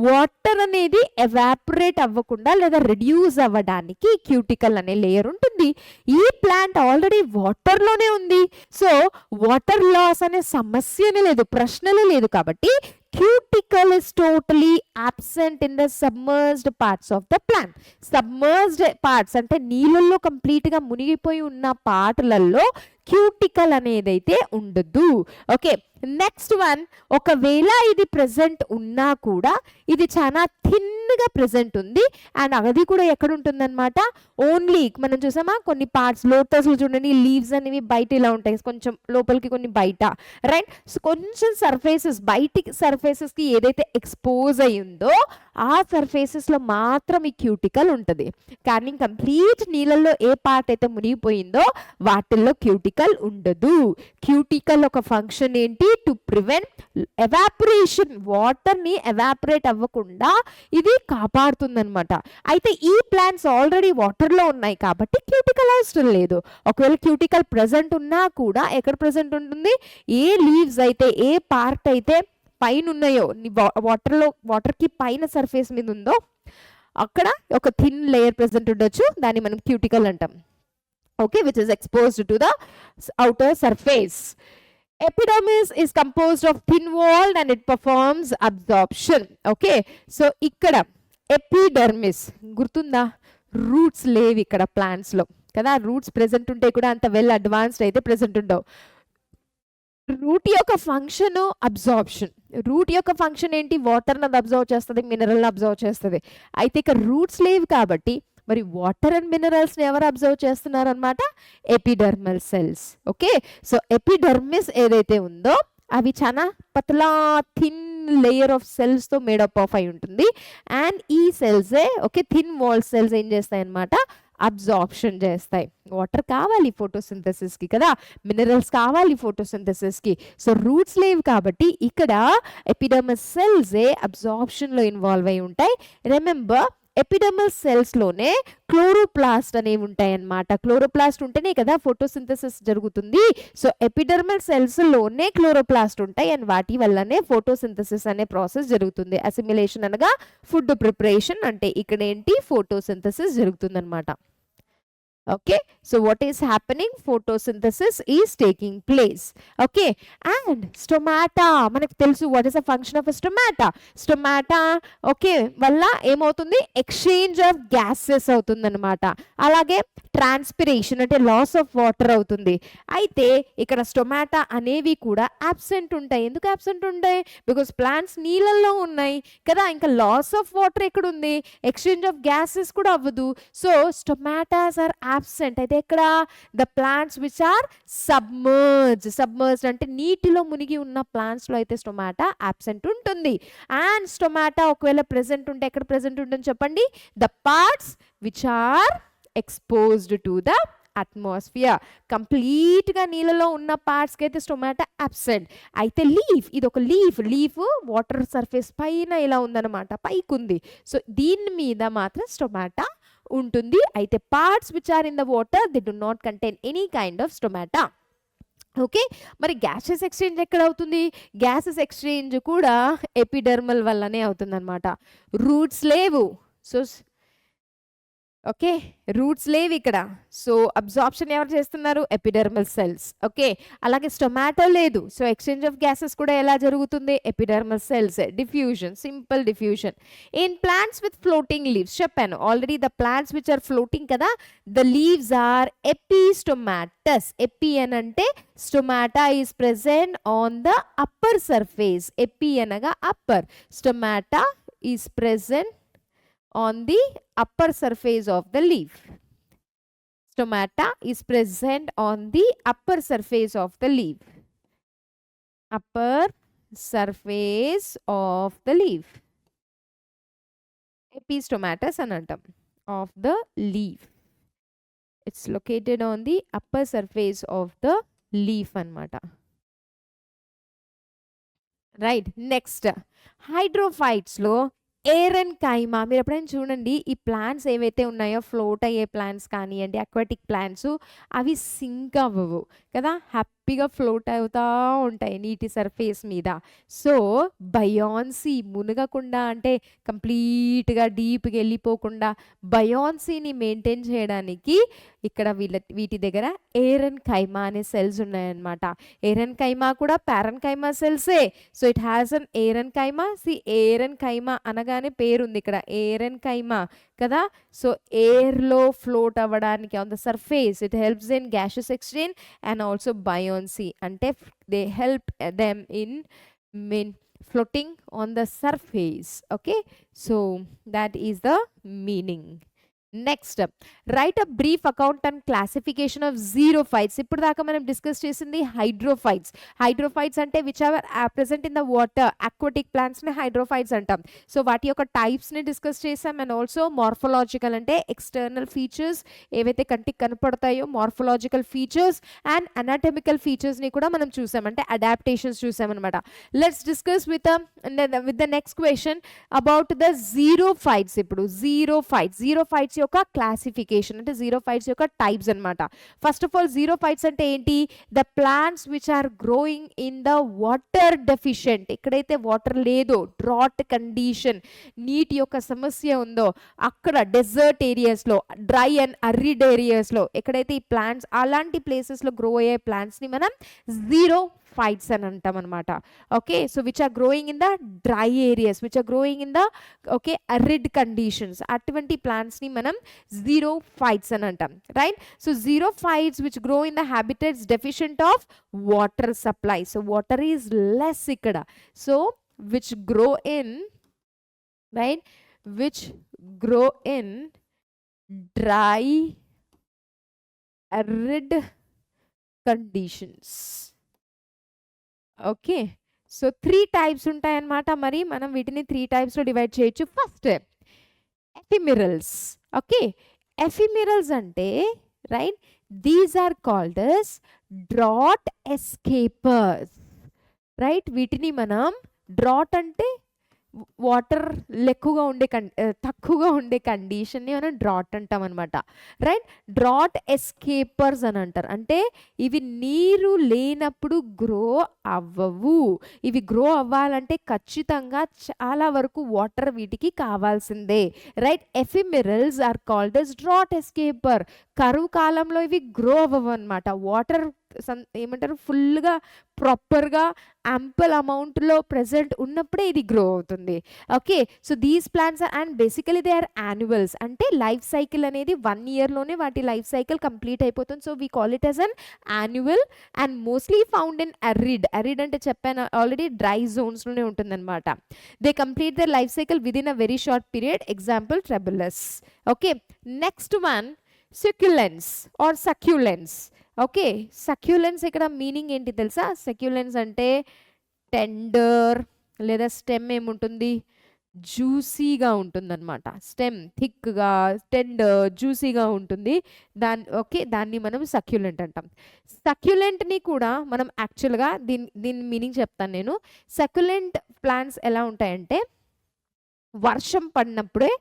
Speaker 1: వాటర్ అనేది ఎవాపరేట్ అవ్వకుండా లేదా రెడ్యూస్ అవ్వడానికి క్యూటికల్ అనే లేయర్ ఉంటుంది. ఈ ప్లాంట్ ఆల్రెడీ వాటర్లోనే ఉంది. సో వాటర్ లాస్ అనే సమస్యనే లేదు, ప్రశ్నలే లేదు. కాబట్టి cuticle is totally absent in the submerged parts of the plant. Submerged parts అంటే నీళ్ళల్లో కంప్లీట్గా మునిగిపోయి ఉన్న పార్ట్లలో క్యూటికల్ అనేది అయితే ఉండదు. ఓకే, నెక్స్ట్ వన్, ఒకవేళ ఇది ప్రెసెంట్ ఉన్నా కూడా ఇది చాలా థిన్గా ప్రెసెంట్ ఉంది. అండ్ అది కూడా ఎక్కడ ఉంటుందన్నమాట, ఓన్లీ మనం చూసామా కొన్ని పార్ట్స్, లోటస్లు చూడండి, లీవ్స్ అనేవి బయట ఇలా ఉంటాయి, కొంచెం లోపలికి కొన్ని బయట, రైట్? సో కొంచెం సర్ఫేసెస్, బయటికి సర్ఫేసెస్కి ఏదైతే ఎక్స్పోజ్ అయ్యిందో ఆ సర్ఫేసెస్లో మాత్రం ఈ క్యూటికల్ ఉంటుంది. కానీ కంప్లీట్ నీళ్ళల్లో ఏ పార్ట్ అయితే మునిగిపోయిందో వాటిల్లో క్యూటికల్ ఉండదు. క్యూటికల్ ఒక ఫంక్షన్ ఏంటి, టు ప్రివెంట్ ఎవాపరేషన్, వాటర్ని ఎవాపరేట్ అవ్వకుండా ఇది కాపాడుతుందన్నమాట. అయితే ఈ ప్లాంట్స్ ఆల్రెడీ వాటర్లో ఉన్నాయి కాబట్టి క్యూటికల్ అవసరం లేదు. ఒకవేళ క్యూటికల్ ప్రెసెంట్ ఉన్నా కూడా ఎక్కడ ప్రెసెంట్ ఉంటుంది, ఏ లీవ్స్ అయితే, ఏ పార్ట్ అయితే పైన ఉన్నాయో, వాటర్లో, వాటర్కి పైన సర్ఫేస్ మీద ఉందో అక్కడ ఒక థిన్ లేయర్ ప్రెసెంట్ ఉండొచ్చు, దాన్ని మనం క్యూటికల్ అంటాం. Okay, which is exposed to the outer surface. Epidermis is composed of thin walled and it performs absorption. Okay, so ikkada epidermis గుర్తుందా, రూట్స్ లేవు ఇక్కడ ప్లాంట్స్ లో కదా. రూట్స్ ప్రెసెంట్ ఉంటే కూడా అంత వెల్ అడ్వాన్స్డ్ అయితే ప్రెసెంట్ ఉండవు. రూట్ యొక్క ఫంక్షన్ అబ్జార్ప్షన్. రూట్ యొక్క ఫంక్షన్ ఏంటి, వాటర్ని అది అబ్జర్వ్ చేస్తుంది, మినరల్ని అబ్జర్వ్ చేస్తుంది. అయితే ఇక్కడ రూట్స్ లేవు కాబట్టి మరి వాటర్ అండ్ మినరల్స్ని ఎవరు అబ్జర్వ్ చేస్తున్నారు అనమాట, epidermal cells. Okay, so epidermis ఏదైతే ఉందో అవి చాలా పతలా థిన్ లేయర్ ఆఫ్ సెల్స్తో మేడప్ ఆఫ్ అయి ఉంటుంది. అండ్ ఈ సెల్సే, ఓకే, థిన్ వాల్ సెల్స్ ఏం చేస్తాయి అనమాట, అబ్జార్ప్షన్ చేస్తాయి. వాటర్ కావాలి ఫోటోసింథసిస్కి కదా, మినరల్స్ కావాలి ఫోటోసింథసిస్కి. సో రూట్స్ లేవు కాబట్టి ఇక్కడ ఎపిడర్మల్ సెల్సే అబ్జార్ప్షన్లో ఇన్వాల్వ్ అయి ఉంటాయి. రిమెంబర్, ఎపిడర్మల్ సెల్స్లోనే క్లోరోప్లాస్ట్ అనేవి ఉంటాయి అన్నమాట. క్లోరోప్లాస్ట్ ఉంటేనే కదా ఫోటోసింథసిస్ జరుగుతుంది. సో ఎపిడర్మల్ సెల్స్లోనే క్లోరోప్లాస్ట్ ఉంటాయి అండ్ వాటి వల్లనే ఫోటోసింథసిస్ అనే ప్రాసెస్ జరుగుతుంది. అసిమిలేషన్ అనగా ఫుడ్ ప్రిపరేషన్, అంటే ఇక్కడ ఏంటి, ఫోటోసింథసిస్ జరుగుతుంది అనమాట. Okay, so what is happening, photosynthesis is taking place. Okay, and stomata మనకు తెలుసు, what is the function of a stomata? Stomata, okay, వల్ల ఏమవుతుంది, ఎక్స్చేంజ్ ఆఫ్ గ్యాసెస్ అవుతుంది అనమాట. అలాగే ట్రాన్స్పిరేషన్ అంటే లాస్ ఆఫ్ వాటర్ అవుతుంది. అయితే ఇక్కడ స్టొమాటా అనేవి కూడా అబ్సెంట్ ఉంటాయి. ఎందుకు అబ్సెంట్ ఉంటాయి, బికాస్ ప్లాంట్స్ నీళ్ళల్లో ఉన్నాయి కదా, ఇంకా లాస్ ఆఫ్ వాటర్ ఎక్కడ ఉంది, ఎక్స్చేంజ్ ఆఫ్ గ్యాసెస్ కూడా అవ్వదు. So stomatas are absent. అయితే ఇక్కడ the plants which are submerged అంటే నీటిలో మునిగి ఉన్న ప్లాంట్స్ లో అయితే స్టొమాటా అబ్సెంట్ ఉంటుంది. అండ్ స్టొమాటా ఒకవేళ ప్రెసెంట్ ఉంటే ఎక్కడ ప్రెసెంట్ ఉంటుంది చెప్పండి, the parts which are exposed to the atmosphere. కంప్లీట్గా నీళ్ళలో ఉన్న పార్ట్స్కి అయితే స్టొమాటా అబ్సెంట్. అయితే లీఫ్, ఇది ఒక లీఫ్ వాటర్ సర్ఫేస్ పైన ఇలా ఉందన్నమాట, పైకి ఉంది. సో దీని మీద మాత్రం స్టొమాటా ఉంటుంది. అయితే parts which are in the water they do not contain any kind of stomata. Okay, మరి గ్యాసెస్ ఎక్స్చేంజ్ ఎక్కడ అవుతుంది? గ్యాసెస్ ఎక్స్చేంజ్ కూడా ఎపిడర్మల్ వల్లనే అవుతుంది అనమాట. రూట్స్ లేవు. సో ఓకే, రూట్స్ లేవు ఇక్కడ. సో అబ్జార్ప్షన్ ఎవరు చేస్తున్నారు? Epidermal cells. ఓకే, అలాగే స్టొమాటో లేదు. సో ఎక్స్చేంజ్ ఆఫ్ గ్యాసెస్ కూడా ఎలా జరుగుతుంది? Epidermal cells. Diffusion, simple diffusion. In plants with floating leaves, చెప్పాను already, the plants which are floating కదా, the leaves are epistomatous. Epi అని అంటే stomata is present on the upper surface. Epi అనగా upper, stomata is present on the upper surface of the leaf. Stomata is present on the upper surface of the leaf. Upper surface of the leaf. Epistomatus anantam of the leaf. It's located on the upper surface of the leaf anamata. Right, next hydrophytes lo ఎయిరన్ కైమా. మీరు ఎప్పుడైనా చూడండి, ఈ plants ఏవైతే ఉన్నాయో, float అయ్యే plants కానివ్వండి, aquatic plants, అవి sync అవ్వవు కదా, హ్యాపీగా ఫ్లోట్ అవుతూ ఉంటాయి నీటి సర్ఫేస్ మీద. సో బయాన్సీ, మునగకుండా అంటే కంప్లీట్గా డీప్గా వెళ్ళిపోకుండా బయాన్సీని మెయింటైన్ చేయడానికి ఇక్కడ వీటి దగ్గర ఎయిరన్ కైమా అనే సెల్స్ ఉన్నాయన్నమాట. ఎయిరన్ కైమా కూడా ప్యారన్ కైమా సెల్సే. So it has an aerenchyma. Aerenchyma అనగానే పేరుంది ఇక్కడ, ఎయిరన్ కైమా కదా. సో ఎయిర్లో ఫ్లోట్ అవ్వడానికి on the surface it helps in gases exchange and also buoyancy, అంటే they help them in floating on the surface. Okay, so that is the meaning. Next, write a brief account and classification of xerophytes. ఇప్పుడు దాకా మనం discuss చేసింది hydrophytes. Hydrophytes అంటే which are present in the water, aquatic ప్లాంట్స్ని hydrophytes అంటాం. So వాటి యొక్క టైప్స్ని డిస్కస్ చేసాం. అండ్ ఆల్సో మార్ఫలాజికల్ అంటే ఎక్స్టర్నల్ ఫీచర్స్ ఏవైతే కంటికి కనపడతాయో మార్ఫలాజికల్ ఫీచర్స్, అండ్ అనాటమికల్ ఫీచర్స్ని కూడా మనం చూసాం, అంటే అడాప్టేషన్స్ చూసామన్నమాట. Let's discuss with the next question about the xerophytes. ఇప్పుడు జీరోఫైట్స్ యొక్క క్లాసిఫికేషన్, అంటే జీరోఫైట్స్ యొక్క టైప్స్ అన్నమాట. ఫస్ట్ ఆఫ్ ఆల్ జీరోఫైట్స్ అంటే ఏంటి? The plants which are growing in the water deficient. ఎక్కడైతే వాటర్ లేదో, డ్రాట్ కండిషన్, నీటి యొక్క సమస్య ఉందో అక్కడ, డెజర్ట్ ఏరియాస్లో, డ్రై అండ్ అరిడ్ ఏరియాస్లో ఎక్కడైతే ఈ ప్లాంట్స్ అలాంటి ప్లేసెస్లో గ్రో అయ్యే ప్లాంట్స్ని మనం జీరోఫైట్స్ అని అంటాం అనమాట. Okay, so which are growing in the dry areas, which are growing in the arid conditions, అటువంటి ప్లాంట్స్ని మనం xerophytes అని అంటాం. Right, so xerophytes which grow in the habitats deficient of water supply. So water is less ఇక్కడ. So which grow in, right, which grow in dry arid conditions. Okay, so 3 types ఉంటాయన్నమాట. మరి మనం వీటిని 3 టైప్స్లో divide చేయొచ్చు. First ephemerals. Okay, ephemerals అంటే right, these are called as drought escapers. Right, వీటిని మనం డ్రాట్ అంటే వాటర్ తక్కువగా ఉండే కండిషన్ని మనం డ్రాట్ అంటాం అనమాట. రైట్, డ్రాట్ ఎస్కేపర్స్ అని అంటారు. అంటే ఇవి నీరు లేనప్పుడు గ్రో అవ్వవు. ఇవి గ్రో అవ్వాలంటే ఖచ్చితంగా చాలా వరకు వాటర్ వీటికి కావాల్సిందే. Right, ephemerals are called as drought escaper. కరువు కాలంలో ఇవి గ్రో అవ్వవు అనమాట. వాటర్ ఏమంటారు, ఫుల్గా ప్రాపర్గా యాంపుల్ అమౌంట్లో ప్రెసెంట్ ఉన్నప్పుడే ఇది గ్రో అవుతుంది. Okay, so these plants are, and basically they are annuals. అంటే లైఫ్ సైకిల్ అనేది 1 ఇయర్లోనే వాటి లైఫ్ సైకిల్ కంప్లీట్ అయిపోతుంది. So we call it as an annual and mostly found in arid అంటే చెప్పాను ఆల్రెడీ, డ్రై జోన్స్లోనే ఉంటుందన్నమాట. They complete their life cycle within a very short period. Example Tribulus. Okay, next one succulents or succulents. Okay, succulents ఇక్కడ meaning ఏంటి తెలుసా? Succulents అంటే tender లేదా stem ఏముంటుంది, జ్యూసీగా ఉంటుందన్నమాట. స్టెమ్ థిక్‌గా, జ్యూసీగా ఉంటుంది. దాన్ని మనం సక్యులెంట్ అంటాం. సక్యులెంట్‌ని కూడా మనం యాక్చువల్‌గా దీని మీనింగ్ చెప్తాను నేను. సక్యులెంట్ ప్లాంట్స్ ఎలా ఉంటాయంటే వర్షం పడినప్పుడే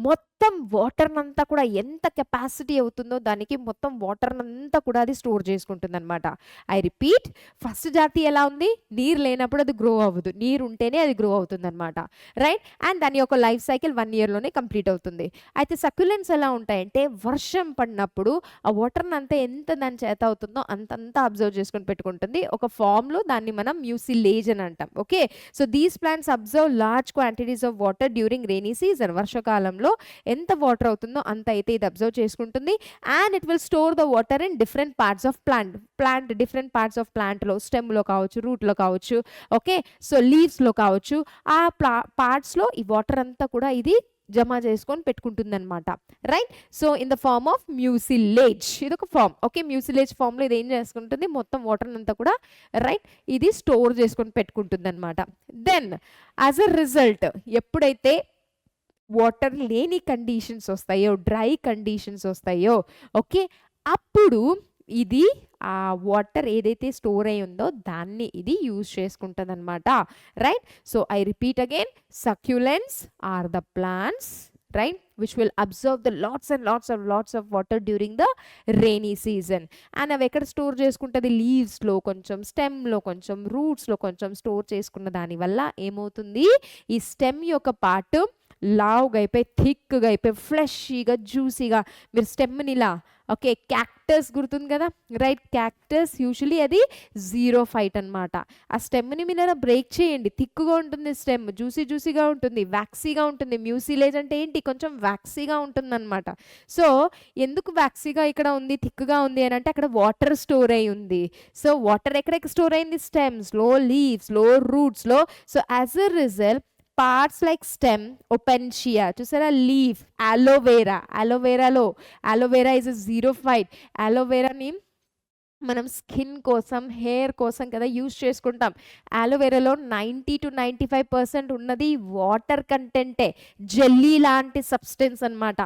Speaker 1: మొత్తం వాటర్‌నంతా కూడా ఎంత కెపాసిటీ అవుతుందో దానికి మొత్తం వాటర్‌నంతా కూడా అది స్టోర్ చేసుకుంటుందన్నమాట. ఐ రిపీట్, ఫస్ట్ జాతి ఎలా ఉంది? నీరు లేనప్పుడు అది గ్రో అవ్వదు. నీరు ఉంటేనే అది గ్రో అవుతుందన్నమాట. రైట్? అండ్ దాని యొక్క లైఫ్ సైకిల్ 1 ఇయర్‌లోనే కంప్లీట్ అవుతుంది. అయితే సక్యులెంట్స్ ఎలా ఉంటాయంటే వర్షం పడినప్పుడు ఆ వాటర్‌నంతా ఎంత దాని చేత అవుతుందో అంతంతా అబ్జర్వ్ చేసుకొని పెట్టుకుంటుంది. ఒక ఫార్మ్‌లో దాన్ని మనం మ్యూసిలేజ్ అని అంటాం. Okay. So these plants observe large quantities of water during rainy season. వర్షాకాలంలో ఎంత వాటర్ అవుతుందో అంత అయితే ఇది అబ్జర్వ్ చేసుకుంటుంది. And it will store the water in different parts of plant different parts of ప్లాంట్లో, స్టెమ్లో కావచ్చు, రూట్లో కావచ్చు, ఓకే, సో లీవ్స్లో కావచ్చు, ఆ పార్ట్స్లో ఈ వాటర్ అంతా కూడా ఇది జమ చేసుకొని పెట్టుకుంటుంది అనమాట. Right? So in the form of mucilage, ఇది ఒక ఫార్మ్. ఓకే, మ్యూసిలేజ్ ఫార్మ్లో ఇది ఏం చేసుకుంటుంది? మొత్తం వాటర్ అంతా కూడా రైట్ ఇది స్టోర్ చేసుకొని పెట్టుకుంటుంది అనమాట. దెన్ యాజ్ అ రిజల్ట్ ఎప్పుడైతే వాటర్ లేని కండిషన్స్ వస్తాయో, డ్రై కండిషన్స్ వస్తాయో, ఓకే, అప్పుడు ఇది ఆ వాటర్ ఏదైతే స్టోర్ అయి ఉందో దాన్ని ఇది యూజ్ చేసుకుంటుంది అనమాట. Right? So I repeat again, succulents are the plants, right, which will absorb the lots and lots of water during the rainy season. And అవి ఎక్కడ స్టోర్ చేసుకుంటుంది? లీవ్స్లో కొంచెం, స్టెమ్లో కొంచెం, రూట్స్లో కొంచెం స్టోర్ చేసుకున్న దానివల్ల ఏమవుతుంది? ఈ స్టెమ్ యొక్క పార్ట్ లావుగా అయిపోయి, థిక్గా అయిపోయి, ఫ్లెషీగా, జ్యూసీగా, మీరు స్టెమ్ని ఇలా, ఓకే, క్యాక్టస్ గుర్తుంది కదా, రైట్, క్యాక్టస్ యూజువలీ అది జీరోఫైట్ అనమాట. ఆ స్టెమ్ని మీరు బ్రేక్ చేయండి, థిక్గా ఉంటుంది స్టెమ్, జ్యూసీగా ఉంటుంది, వ్యాక్సీగా ఉంటుంది. మ్యూసిలేజ్ అంటే ఏంటి? కొంచెం వ్యాక్సీగా ఉంటుంది అనమాట. సో ఎందుకు వ్యాక్సీగా ఇక్కడ ఉంది, థిక్గా ఉంది అని అంటే అక్కడ వాటర్ స్టోర్ అయి ఉంది. సో వాటర్ ఎక్కడెక్కడ స్టోర్ అయింది? స్టెమ్స్లో, లీవ్స్లో, రూట్స్లో. So as a result parts like stem, Opuntia, చూసారా, leaf, aloe vera is a xerophyte. అలోవెరాని మనం స్కిన్ కోసం, హెయిర్ కోసం కదా యూజ్ చేసుకుంటాం. అలోవెరాలో 90 to 95% ఉన్నది వాటర్ కంటెంటే, జెల్లీ లాంటి సబ్స్టెన్స్ అనమాట.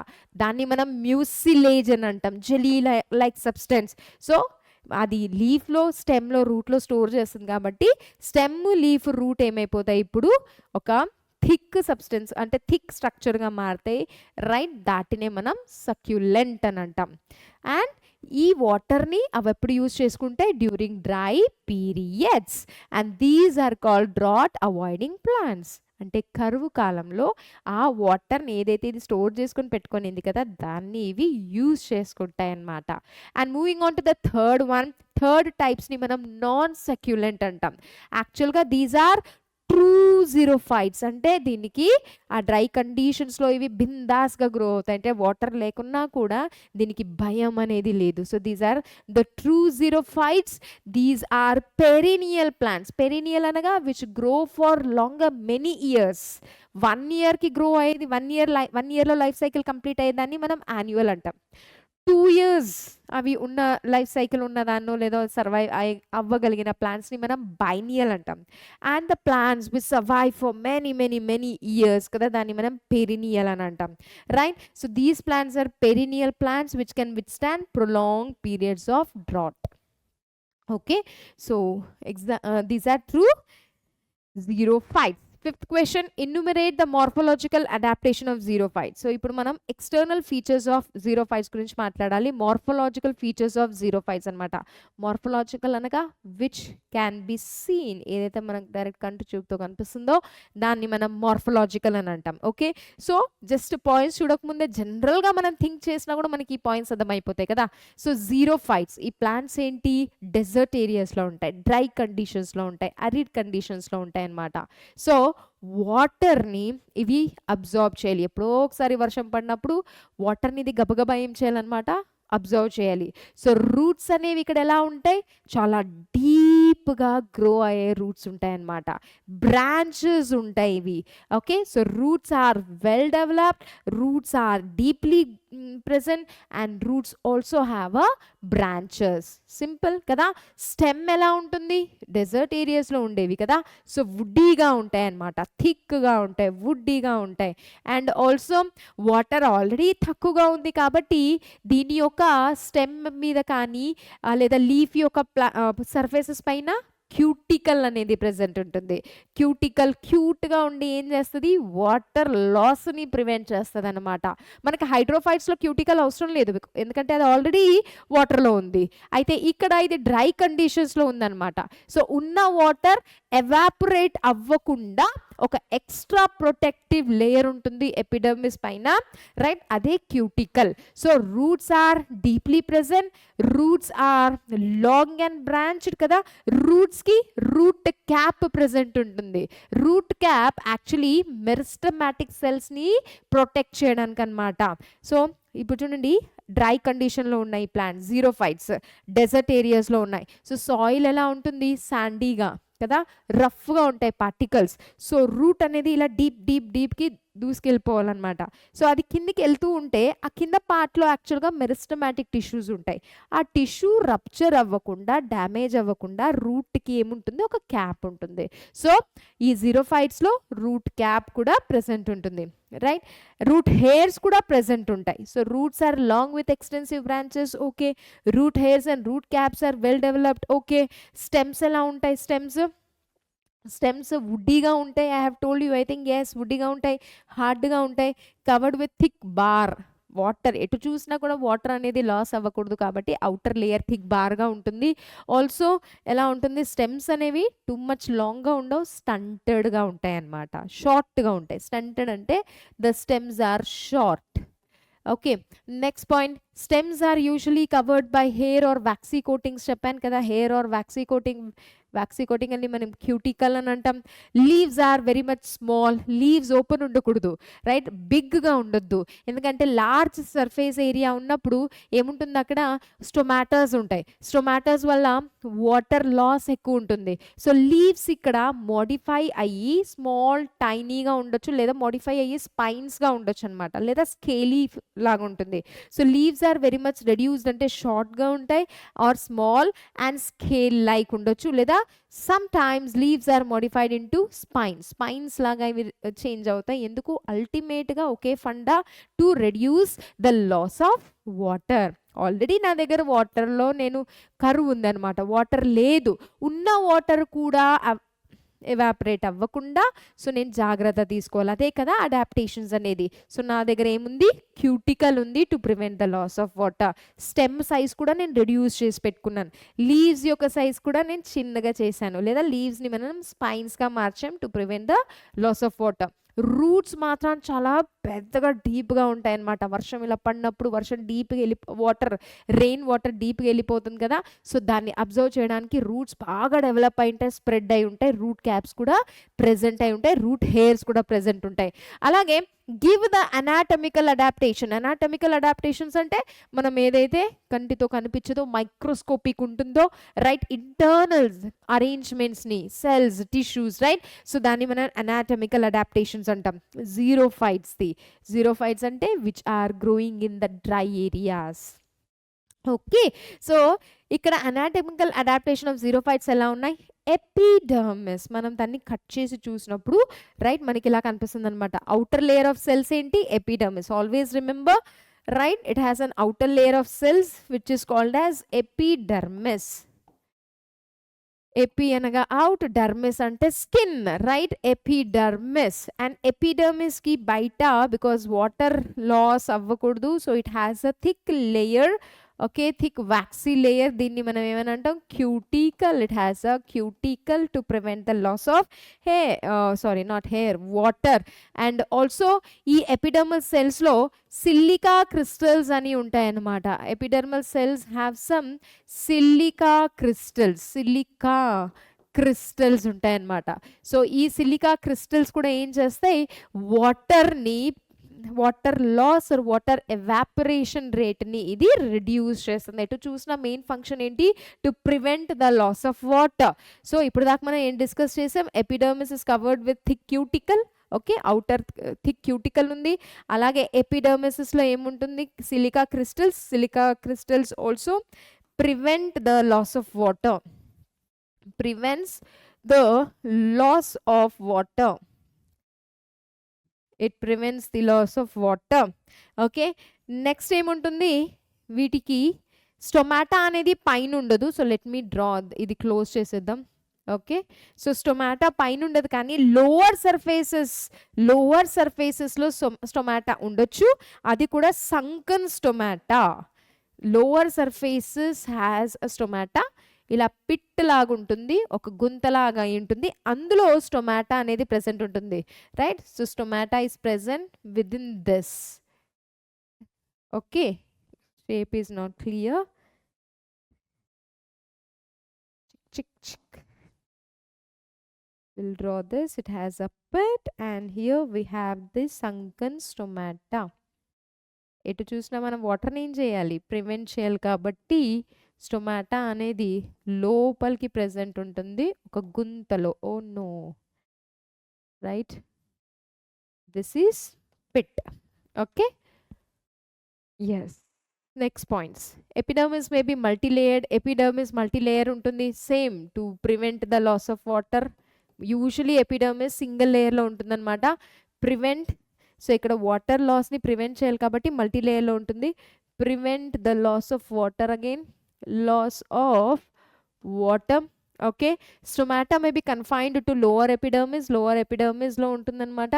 Speaker 1: దాన్ని మనం మ్యూసిలేజ్ అని అంటాం, జెల్లీ లైక్ సబ్స్టెన్స్. సో అది లీఫ్లో, స్టెమ్లో, రూట్లో స్టోర్ చేస్తుంది కాబట్టి స్టెమ్, లీఫ్, రూట్ ఏమైపోతాయి ఇప్పుడు? ఒక థిక్ సబ్స్టెన్స్ అంటే థిక్ స్ట్రక్చర్గా మారుతాయి. రైట్? దాటినే మనం సక్యులెంట్ అని అంటాం. అండ్ ఈ వాటర్ని అవి ఎప్పుడు యూజ్ చేసుకుంటే? During dry periods. And these are called drought avoiding plants. అంటే కరువు కాలంలో ఆ వాటర్ని ఏదైతే ఇది స్టోర్ చేసుకొని పెట్టుకునింది కదా దాన్ని ఇవి యూజ్ చేసుకుంటాయి అన్నమాట. And moving on to the third టైప్స్ని మనం నాన్ సక్యులెంట్ అంటాం. యాక్చువల్గా దీస్ ఆర్ ట్రూ జీరోఫైట్స్. అంటే దీనికి ఆ డ్రై కండిషన్స్లో ఇవి బిందాస్గా గ్రో అవుతాయి. అంటే వాటర్ లేకున్నా కూడా దీనికి భయం అనేది లేదు. So these are the true xerophytes. These are perennial plants. Perennial అనగా which grow for longer many years. 1 ఇయర్కి గ్రో అయ్యేది, 1 ఇయర్లో లైఫ్ సైకిల్ కంప్లీట్ అయ్యేదాన్ని మనం యాన్యువల్ అంటాం. 2 ఇయర్స్ అవి ఉన్న లైఫ్ సైకిల్ ఉన్నదాన్నో లేదో సర్వైవ్ అవ్వగలిగిన ప్లాంట్స్ని మనం బైనియల్ అంటాం. And the plants which survive for many years కదా దాన్ని మనం పెరినియల్ అని అంటాం. Right? So these plants are perennial plants which can withstand prolong periods of drought. Okay, so these are true xerophytes. Fifth question, enumerate the morphological adaptation of xerophytes. So ఇప్పుడు మనం external features of xerophytes గురించి మాట్లాడాలి. morphological features of xerophytes అన్నమాట. morphological అనగా which can be seen, ఏదైతే మనకు direct కంటి చూపుతో కనిపిస్తుందో దాన్ని మనం morphological అని అంటాం. ఓకే, సో జస్ట్ పాయింట్స్ చూడకముందే జనరల్గా మనం థింక్ చేసినా కూడా మనకి ఈ పాయింట్స్ అర్థమైపోతాయి కదా. సో xerophytes ఈ ప్లాంట్స్ ఏంటి? డెజర్ట్ ఏరియాస్లో ఉంటాయి, డ్రై కండిషన్స్లో ఉంటాయి, అరిడ్ కండిషన్స్లో ఉంటాయి అన్నమాట. సో వాటర్ని ఇవి అబ్జార్బ్ చేయాలి. ఎప్పుడో ఒకసారి వర్షం పడినప్పుడు వాటర్ని ఇది గబగబా ఏం చేయాలన్నమాట? అబ్జర్వ్ చేయాలి. సో రూట్స్ అనేవి ఇక్కడ ఎలా ఉంటాయి? చాలా డీప్గా గ్రో అయ్యే రూట్స్ ఉంటాయి అన్నమాట. బ్రాంచెస్ ఉంటాయి ఇవి. Okay, so roots are well developed, roots are deeply present, and roots also have a branches. Simple కదా. స్టెమ్ ఎలా ఉంటుంది, డెజర్ట్ ఏరియాస్లో ఉండేవి కదా, సో వుడ్డీగా ఉంటాయి అన్నమాట, థిక్గా ఉంటాయి, వుడ్డీగా ఉంటాయి. అండ్ ఆల్సో వాటర్ ఆల్రెడీ తక్కువగా ఉంది కాబట్టి దీని యొక్క స్టెమ్ మీద కానీ లేదా లీఫ్ యొక్క సర్ఫేసెస్ పైన క్యూటికల్ అనేది ప్రెజెంట్ ఉంటుంది. క్యూటికల్ క్యూట్గా ఉండి ఏం చేస్తుంది, వాటర్ లాస్ని ప్రివెంట్ చేస్తుంది అనమాట. మనకి హైడ్రోఫైట్స్లో క్యూటికల్ అవసరం లేదు, ఎందుకంటే అది ఆల్రెడీ వాటర్లో ఉంది. అయితే ఇక్కడ ఇది డ్రై కండిషన్స్లో ఉందన్నమాట. సో ఉన్న వాటర్ ఎవాపరేట్ అవ్వకుండా ఒక ఎక్స్ట్రా ప్రొటెక్టివ్ లేయర్ ఉంటుంది ఎపిడర్మిస్ పైన, రైట్, అదే cuticle. So roots are deeply present, roots are long and branched కదా. రూట్స్కి రూట్ క్యాప్ ప్రెజెంట్ ఉంటుంది. రూట్ క్యాప్ యాక్చువల్లీ మెరిస్టమాటిక్ సెల్స్ని ప్రొటెక్ట్ చేయడానికి అనమాట. సో ఇప్పుడు చూడండి, డ్రై కండిషన్లో ఉన్నాయి ప్లాంట్, జీరోఫైట్స్, డెజర్ట్ ఏరియాస్లో ఉన్నాయి. సో సాయిల్ ఎలా ఉంటుంది, శాండీగా కదా, రఫ్గా ఉంటాయి పార్టికల్స్. సో రూట్ అనేది ఇలా డీప్కి దూసుకెళ్ళిపోవాలన్నమాట. సో అది కిందికి వెళ్తూ ఉంటే ఆ కింద పార్ట్లో యాక్చువల్గా మెరిస్టమాటిక్ టిష్యూస్ ఉంటాయి. ఆ టిష్యూ రప్చర్ అవ్వకుండా, డ్యామేజ్ అవ్వకుండా రూట్కి ఏముంటుంది, ఒక క్యాప్ ఉంటుంది. సో ఈ జీరోఫైట్స్లో రూట్ క్యాప్ కూడా ప్రెసెంట్ ఉంటుంది, రైట్. రూట్ హెయిర్స్ కూడా ప్రెసెంట్ ఉంటాయి. So roots are long with extensive branches, okay. Root hairs and root caps are well developed, okay. Stems ఎలా ఉంటాయి, స్టెమ్స్ వుడ్డీగా ఉంటాయి. I have told you, I think yes, వుడ్డీగా ఉంటాయి, హార్డ్గా ఉంటాయి, covered with thick bark. Water ఎటు చూసినా కూడా వాటర్ అనేది లాస్ అవ్వకూడదు కాబట్టి అవుటర్ లేయర్ థిక్ బార్గా ఉంటుంది. ఆల్సో ఎలా ఉంటుంది, స్టెమ్స్ అనేవి టూ మచ్ లాంగ్గా ఉండవు, స్టంటెడ్గా ఉంటాయి అన్నమాట, షార్ట్గా ఉంటాయి. స్టంటెడ్ అంటే the stems are short, okay. Next point, stems are usually covered by hair or waxy coatings. చెప్పాను కదా, హెయిర్ ఆర్ వ్యాక్సీ కోటింగ్ అని మనం క్యూటికల్ అని అంటాం. Leaves are very much small, leaves open ఉండకూడదు, రైట్, బిగ్గా ఉండొద్దు. ఎందుకంటే లార్జ్ సర్ఫేస్ ఏరియా ఉన్నప్పుడు ఏముంటుంది, అక్కడ స్టొమాటోస్ ఉంటాయి. స్టొమాటోస్ వల్ల వాటర్ లాస్ ఎక్కువ ఉంటుంది. సో లీవ్స్ ఇక్కడ మోడిఫై అయ్యి స్మాల్ టైనీగా ఉండొచ్చు, లేదా మోడిఫై అయ్యి స్పైన్స్గా ఉండొచ్చు అనమాట, లేదా స్కేలీ లాగా ఉంటుంది. So leaves are very much reduced, అంటే షార్ట్గా ఉంటాయి, are small and scale like ఉండొచ్చు, లేదా sometimes leaves are modified into spines లాగా ఇవి చేంజ్ అవుతాయి. ఎందుకు, అల్టిమేట్గా ఒకే ఫండా, to reduce the loss of water. Already నా దగ్గర వాటర్లో నేను కరువు ఉందన్నమాట, వాటర్ లేదు, ఉన్న వాటర్ కూడా ఎవాపరేట్ అవ్వకుండా సో నేను జాగ్రత్త తీసుకోవాలి, అదే కదా అడాప్టేషన్స్ అనేది. సో నా దగ్గర ఏముంది, క్యూటికల్ ఉంది to prevent the loss of water. Stem size కూడా నేను రెడ్యూస్ చేసి పెట్టుకున్నాను, లీవ్స్ యొక్క సైజ్ కూడా నేను చిన్నగా చేశాను, లేదా లీవ్స్ని మనం స్పైన్స్గా మార్చాం to prevent the loss of water. Roots మాత్రం చాలా పెద్దగా డీప్గా ఉంటాయి అన్నమాట. వర్షం ఇలా పడినప్పుడు వర్షం డీప్గా రెయిన్ వాటర్ డీప్గా వెళ్ళిపోతుంది కదా, సో దాన్ని అబ్జర్వ్ చేయడానికి రూట్స్ బాగా డెవలప్ అయి ఉంటాయి, స్ప్రెడ్ అయి ఉంటాయి, రూట్ క్యాప్స్ కూడా ప్రెజెంట్ అయి ఉంటాయి, రూట్ హెయిర్స్ కూడా ప్రెజెంట్ ఉంటాయి. అలాగే గివ్ ద అనాటమికల్ అడాప్టేషన్స్ అంటే మనం ఏదైతే కంటితో కనిపించదో మైక్రోస్కోపిక్ ఉంటుందో, రైట్, ఇంటర్నల్ అరేంజ్మెంట్స్ని, సెల్స్, టిష్యూస్, రైట్, సో దాన్ని మనం అనాటమికల్ అడాప్టేషన్స్ అంటాం. జీరోఫైట్స్ అంటే which are growing in the dry areas, okay. So ఇక్కడ అనాటమికల్ అడాప్టేషన్ ఆఫ్ జీరోఫైట్స్ ఎలా ఉన్నాయి, ఎపిడర్మిస్, మనం దాన్ని కట్ చేసి చూసినప్పుడు రైట్ మనకి ఇలా కనిపిస్తుంది అనమాట. అవుటర్ లేయర్ ఆఫ్ సెల్స్ ఏంటి, epidermis. Always remember, right, it has an outer layer of cells which is called as epidermis. Epi అనగా అవుట్, డర్మిస్ అంటే స్కిన్, రైట్, ఎపిడర్మిస్. అండ్ ఎపిడర్మిస్కి బయట బికాజ్ వాటర్ లాస్ అవ్వకూడదు, so it has a thick layer, okay, thick waxy layer. దీన్ని మనం ఏమని అంటాం, cuticle. It has a cuticle to prevent the loss of water. And also ఈ epidermal సెల్స్లో silica crystals అని ఉంటాయి అన్నమాట. Epidermal cells have some silica crystals ఉంటాయన్నమాట. So ఈ సిలికా క్రిస్టల్స్ కూడా ఏం చేస్తాయి, water loss or water evaporation రేట్ని ఇది రిడ్యూస్ చేస్తుంది. ఎటు చూసిన మెయిన్ ఫంక్షన్ ఏంటి, to prevent the loss of water. So ఇప్పుడు దాకా మనం ఏం డిస్కస్ చేసాం, epidermis is covered with thick cuticle, okay, outer thick cuticle ఉంది. అలాగే ఎపిడర్మిసిస్లో ఏముంటుంది, silica crystals also prevent the loss of water, prevents the loss of water, it prevents the loss of water. Okay, next ఏముంటుంది, వీటికి stomata అనేది పైన ఉండదు. So let me draw, ఇది క్లోజ్ చేసేద్దాం. ఓకే, సో స్టొమాటా పైన ఉండదు, కానీ లోవర్ సర్ఫేసెస్లో స్టొమాటా ఉండొచ్చు. అది కూడా sunken stomata. Lower surfaces has a stomata, ఇలా పిట్ లాగా ఉంటుంది, ఒక గుంతలాగా ఉంటుంది, అందులో స్టొమాటా అనేది ప్రెసెంట్ ఉంటుంది. Right, so stomata is present with in this. Okay, shape is not clear. We'll draw this. It has a pit, and here we have this sunken stomata. ఎటు చూసినా మనం వాటర్ని ఏం చేయాలి, ప్రివెంట్ చేయాలి. కాబట్టి స్టొమాటా అనేది లోపలికి ప్రెసెంట్ ఉంటుంది, ఒక గుంతలో. Oh no, right, this is pit. Okay, yes. Next points, epidermis may be multilayered. Epidermis multilayer ఉంటుంది, same to prevent the loss of water. Usually epidermis single లేయర్లో ఉంటుందన్నమాట. ప్రివెంట్, సో ఇక్కడ వాటర్ లాస్ని ప్రివెంట్ చేయాలి కాబట్టి మల్టీలేయర్లో ఉంటుంది. Prevent the loss of water, again loss of water. Okay, stomata may be confined to lower ఎపిడర్మిస్లో ఉంటుందన్నమాట.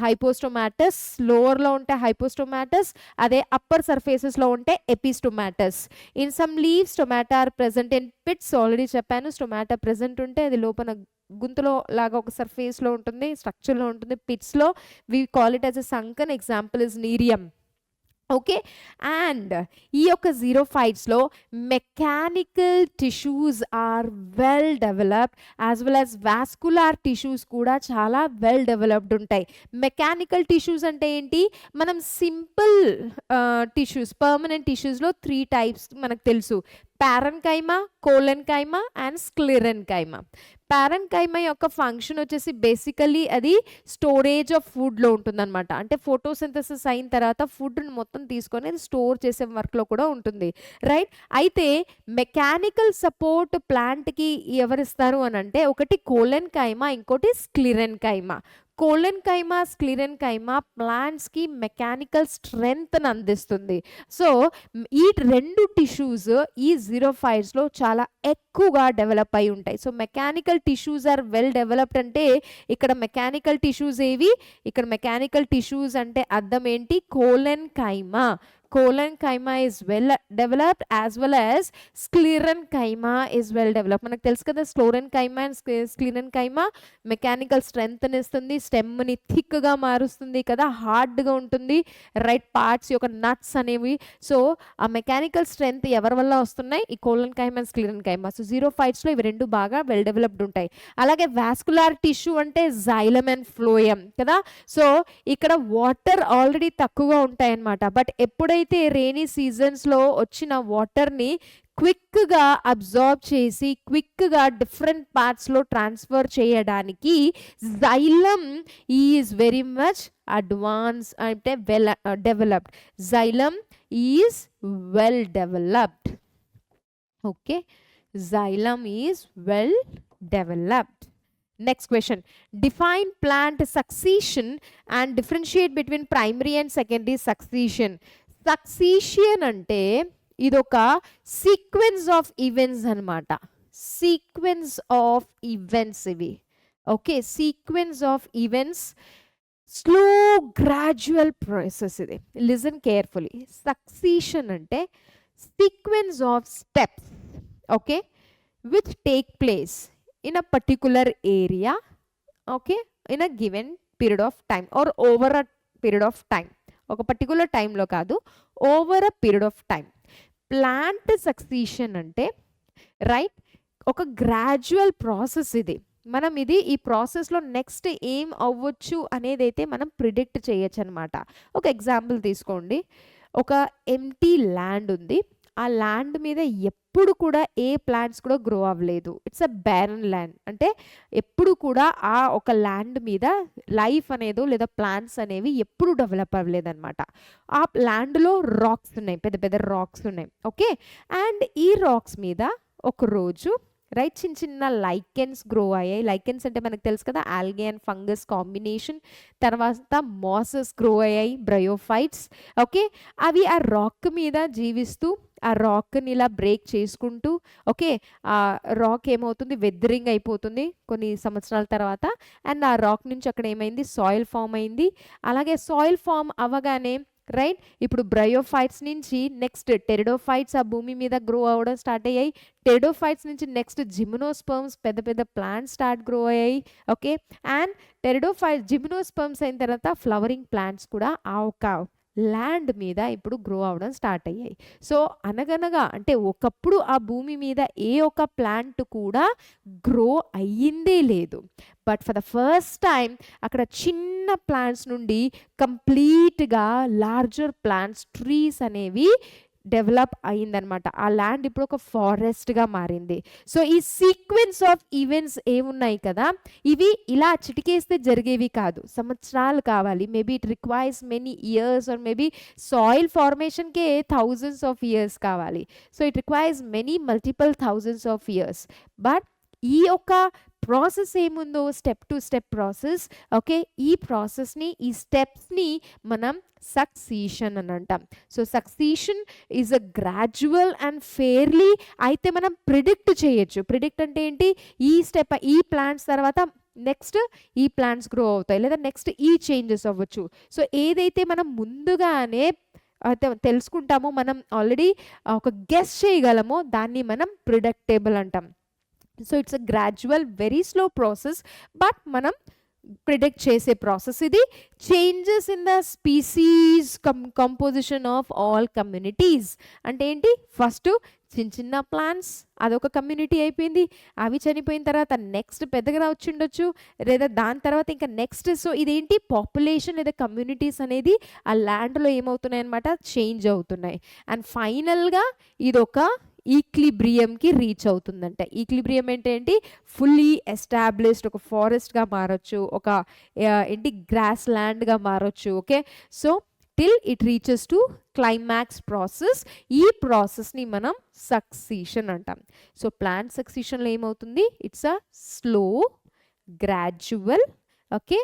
Speaker 1: హైపోస్టొమాటస్, లోవర్లో ఉంటే హైపోస్టొమాటస్, అదే అప్పర్ సర్ఫేసెస్లో ఉంటే ఎపిస్టొమాటస్. In some leaves stomata are present in pits. Already చెప్పాను, స్టొమాటా ప్రెసెంట్ ఉంటే అది లోపల గుంతలో లాగా ఒక సర్ఫేస్లో ఉంటుంది, స్ట్రక్చర్లో ఉంటుంది, పిట్స్లో. We call it as a sunken. Example is nerium. Okay, and ఈ యొక్క జీరోఫైట్స్లో mechanical tissues are well developed, as well as vascular tissues కూడా చాలా వెల్ డెవలప్డ్ ఉంటాయి. మెకానికల్ టిష్యూస్ అంటే ఏంటి, మనం సింపుల్ టిష్యూస్, పర్మనెంట్ టిష్యూస్లో 3 టైప్స్ మనకు తెలుసు, పారెన్కైమా, కోలెన్కైమా అండ్ స్క్లెరెన్కైమా. పారెన్కైమా యొక్క ఫంక్షన్ వచ్చేసి బేసికలీ అది స్టోరేజ్ ఆఫ్ ఫుడ్లో ఉంటుందన్నమాట. అంటే ఫోటోసింథసిస్ అయిన తర్వాత ఫుడ్ని మొత్తం తీసుకొని అది స్టోర్ చేసే వర్క్లో కూడా ఉంటుంది. రైట్, అయితే మెకానికల్ సపోర్ట్ ప్లాంట్కి ఎవరిస్తారు అని అంటే, ఒకటి కోలెన్కైమా, ఇంకోటి స్క్లెరెన్కైమా. కోలెన్కైమా, స్క్లెరెన్కైమా ప్లాంట్స్కి మెకానికల్ స్ట్రెంగ్త్ని అందిస్తుంది. సో ఈ 2 టిష్యూస్ ఈ జీరోఫైట్స్లో చాలా ఎక్కువగా డెవలప్ అయి ఉంటాయి. So mechanical tissues are well developed అంటే ఇక్కడ మెకానికల్ టిష్యూస్ ఏవి, ఇక్కడ మెకానికల్ టిష్యూస్ అంటే అర్థం ఏంటి, కోలెన్కైమా. కోలెన్కైమా is well developed as well as sclerenchyma is well developed. మనకు తెలుసు కదా, స్క్లెరెన్కైమా అండ్ స్క్లెరెన్కైమా మెకానికల్ స్ట్రెంగ్త్ని ఇస్తుంది, స్టెమ్ని థిక్గా మారుస్తుంది కదా, హార్డ్గా ఉంటుంది. రైట్, పార్ట్స్ యొక్క నట్స్ అనేవి. సో ఆ మెకానికల్ స్ట్రెంగ్త్ ఎవరి వల్ల వస్తున్నాయి, ఈ కోలెన్కైమా అండ్ స్క్లెరెన్కైమా. సో జీరోఫైట్స్లో ఇవి 2 బాగా వెల్ డెవలప్డ్ ఉంటాయి. అలాగే వాస్కులార్ టిష్యూ అంటే జైలం అండ్ ఫ్లోయం కదా. సో ఇక్కడ వాటర్ ఆల్రెడీ తక్కువగా ఉంటాయి అన్నమాట. బట్ ఎప్పుడైతే రెయినీ సీజన్స్లో వచ్చిన వాటర్ని క్విక్గా అబ్జార్బ్ చేసి క్విక్గా డిఫరెంట్ పార్ట్స్లో ట్రాన్స్ఫర్ చేయడానికి xylem is very much advance, అంటే well developed. Xylem is well developed. Okay, xylem is well developed. Next question, define plant succession and differentiate between primary and secondary succession. Succession అంటే ఇదొక sequence of events అన్నమాట. Sequence of events ఇవి. Okay, sequence of events, slow gradual process ఇది. Listen carefully. Succession అంటే sequence of steps, okay, which take place in a particular area, okay, in a given period of time or over a period of time. ఒక particular టైంలో కాదు, over a period of time. Plant succession అంటే right ఒక gradual process ఇది. మనం ఈ ప్రాసెస్లో next ఏం అవ్వచ్చు అనేది అయితే మనం ప్రిడిక్ట్ చేయొచ్చు అనమాట. ఒక ఎగ్జాంపుల్ తీసుకోండి, ఒక ఎంటీ ల్యాండ్ ఉంది, ఆ ల్యాండ్ మీద ఎప్పుడు కూడా ఏ ప్లాంట్స్ కూడా గ్రో అవ్వలేదు. It's a barren land. అంటే ఎప్పుడు కూడా ఆ ఒక ల్యాండ్ మీద లైఫ్ అనేదో లేదా ప్లాంట్స్ అనేవి ఎప్పుడు డెవలప్ అవ్వలేదన్నమాట. ఆ ల్యాండ్లో రాక్స్ ఉన్నాయి, పెద్ద పెద్ద రాక్స్ ఉన్నాయి. ఓకే, అండ్ ఈ రాక్స్ మీద ఒకరోజు రైట్ చిన్న చిన్న లైకెన్స్ గ్రో అయ్యాయి. లైకెన్స్ అంటే మనకు తెలుసు కదా, ఆల్గే అండ్ ఫంగస్ కాంబినేషన్. తర్వాత మాసెస్ గ్రో అయ్యాయి, బ్రయోఫైట్స్. ఓకే, అవి ఆ రాక్ మీద జీవిస్తూ ఆ రాక్ని ఇలా బ్రేక్ చేసుకుంటూ, ఓకే, ఆ రాక్ ఏమవుతుంది, వెదరింగ్ అయిపోతుంది కొన్ని సంవత్సరాల తర్వాత. అండ్ ఆ రాక్ నుంచి అక్కడ ఏమైంది, సాయిల్ ఫామ్ అయింది. అలాగే సాయిల్ ఫామ్ అవ్వగానే రైట్ ఇప్పుడు బ్రయోఫైట్స్ నుంచి నెక్స్ట్ టెరిడోఫైట్స్ ఆ భూమి మీద గ్రో అవ్వడం స్టార్ట్ అయ్యాయి. టెరిడోఫైట్స్ నుంచి నెక్స్ట్ జిమ్నోస్పర్మ్స్, పెద్ద పెద్ద ప్లాంట్స్ స్టార్ట్ గ్రో అయ్యాయి. ఓకే, అండ్ జిమ్నోస్పర్మ్స్ అయిన తర్వాత ఫ్లవరింగ్ ప్లాంట్స్ కూడా ఆ ఒక ల్యాండ్ మీద ఇప్పుడు గ్రో అవ్వడం స్టార్ట్ అయ్యాయి. సో అనగనగా అంటే ఒకప్పుడు ఆ భూమి మీద ఏ ఒక్క ప్లాంట్ కూడా గ్రో అయ్యిందే లేదు. But for the first time అక్కడ చిన్న ప్లాంట్స్ నుండి కంప్లీట్గా లార్జర్ ప్లాంట్స్, ట్రీస్ అనేవి డెవలప్ అయిందనమాట. ఆ ల్యాండ్ ఇప్పుడు ఒక ఫారెస్ట్గా మారింది. సో ఈ సీక్వెన్స్ ఆఫ్ ఈవెంట్స్ ఏమున్నాయి కదా, ఇవి ఇలా చిటికేస్తే జరిగేవి కాదు, సంవత్సరాలు కావాలి. Maybe it requires many years or maybe soil ఫార్మేషన్కే థౌజండ్స్ ఆఫ్ ఇయర్స్ కావాలి. So it requires many multiple thousands of years. But ఈ యొక్క ప్రాసెస్ ఏముందో step to step process. Okay, ఈ ప్రాసెస్ని, ఈ స్టెప్స్ని మనం సక్సీషన్ అని అంటాం. So succession is a gradual and fairly అయితే మనం ప్రిడిక్ట్ చేయొచ్చు. ప్రిడిక్ట్ అంటే ఏంటి, ఈ స్టెప్, ఈ ప్లాంట్స్ తర్వాత నెక్స్ట్ ఈ ప్లాంట్స్ గ్రో అవుతాయి, లేదా నెక్స్ట్ ఈ చేంజెస్ అవ్వచ్చు. సో ఏదైతే మనం ముందుగానే తెలుసుకుంటామో, మనం ఆల్రెడీ ఒక గెస్ చేయగలమో దాన్ని మనం ప్రిడిక్టబుల్ అంటాం. So it's a gradual very slow process, but మనం ప్రిడిక్ట్ చేసే ప్రాసెస్ ఇది. Changes in the species composition of all communities అంటే ఏంటి, ఫస్ట్ చిన్న చిన్న ప్లాంట్స్ అదొక కమ్యూనిటీ అయిపోయింది, అవి చనిపోయిన తర్వాత నెక్స్ట్ పెద్దగా వచ్చిండొచ్చు, లేదా దాని తర్వాత ఇంకా నెక్స్ట్. సో ఇదేంటి, పాపులేషన్ లేదా కమ్యూనిటీస్ అనేది ఆ ల్యాండ్లో ఏమవుతున్నాయి అనమాట, చేంజ్ అవుతున్నాయి. అండ్ ఫైనల్గా ఇదొక ఈక్లిబ్రియంకి రీచ్ అవుతుందంట. ఈక్లిబ్రియం ఏంటి, ఫుల్లీ ఎస్టాబ్లిష్డ్ ఒక ఫారెస్ట్గా మారచ్చు, ఒక ఏంటి గ్రాస్ ల్యాండ్గా మారచ్చు. Okay, so till it reaches to climax process. ఈ ప్రాసెస్ని మనం సక్సీషన్ అంటాం. సో ప్లాంట్ సక్సీషన్లో ఏమవుతుంది, it's a slow, gradual, okay,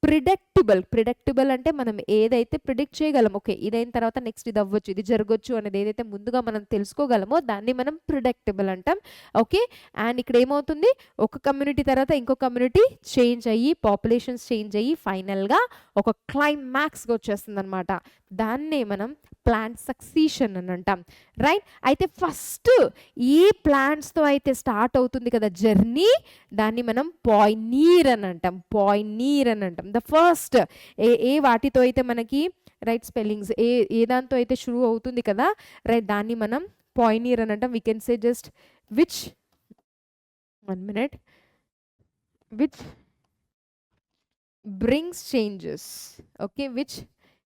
Speaker 1: predictable అంటే మనం ఏదైతే ప్రిడిక్ట్ చేయగలం, ఓకే ఇదైన తర్వాత నెక్స్ట్ ఇది అవ్వచ్చు, ఇది జరగచ్చు అనేది ఏదైతే ముందుగా మనం తెలుసుకోగలమో దాన్ని మనం ప్రిడిక్టబుల్ అంటాం. ఓకే, అండ్ ఇక్కడ ఏమవుతుంది, ఒక కమ్యూనిటీ తర్వాత ఇంకో కమ్యూనిటీ చేంజ్ అయ్యి, పాపులేషన్స్ చేంజ్ అయ్యి ఫైనల్గా ఒక క్లైమాక్స్గా వచ్చేస్తుంది అనమాట. దాన్నే మనం ప్లాంట్ సక్సీషన్ అని అంటాం. రైట్, అయితే ఫస్ట్ ఏ ప్లాంట్స్తో అయితే స్టార్ట్ అవుతుంది కదా జర్నీ, దాన్ని మనం పాయినీర్ అని అంటాం. ద ఫస్ట్ ఏ వాటితో అయితే మనకి రైట్ స్పెల్లింగ్స్ ఏ దాంతో అయితే షురూ అవుతుంది కదా, రైట్, దాన్ని మనం పాయినీర్ అని అంటాం. We can say just which 1 minute, which brings changes. Okay, which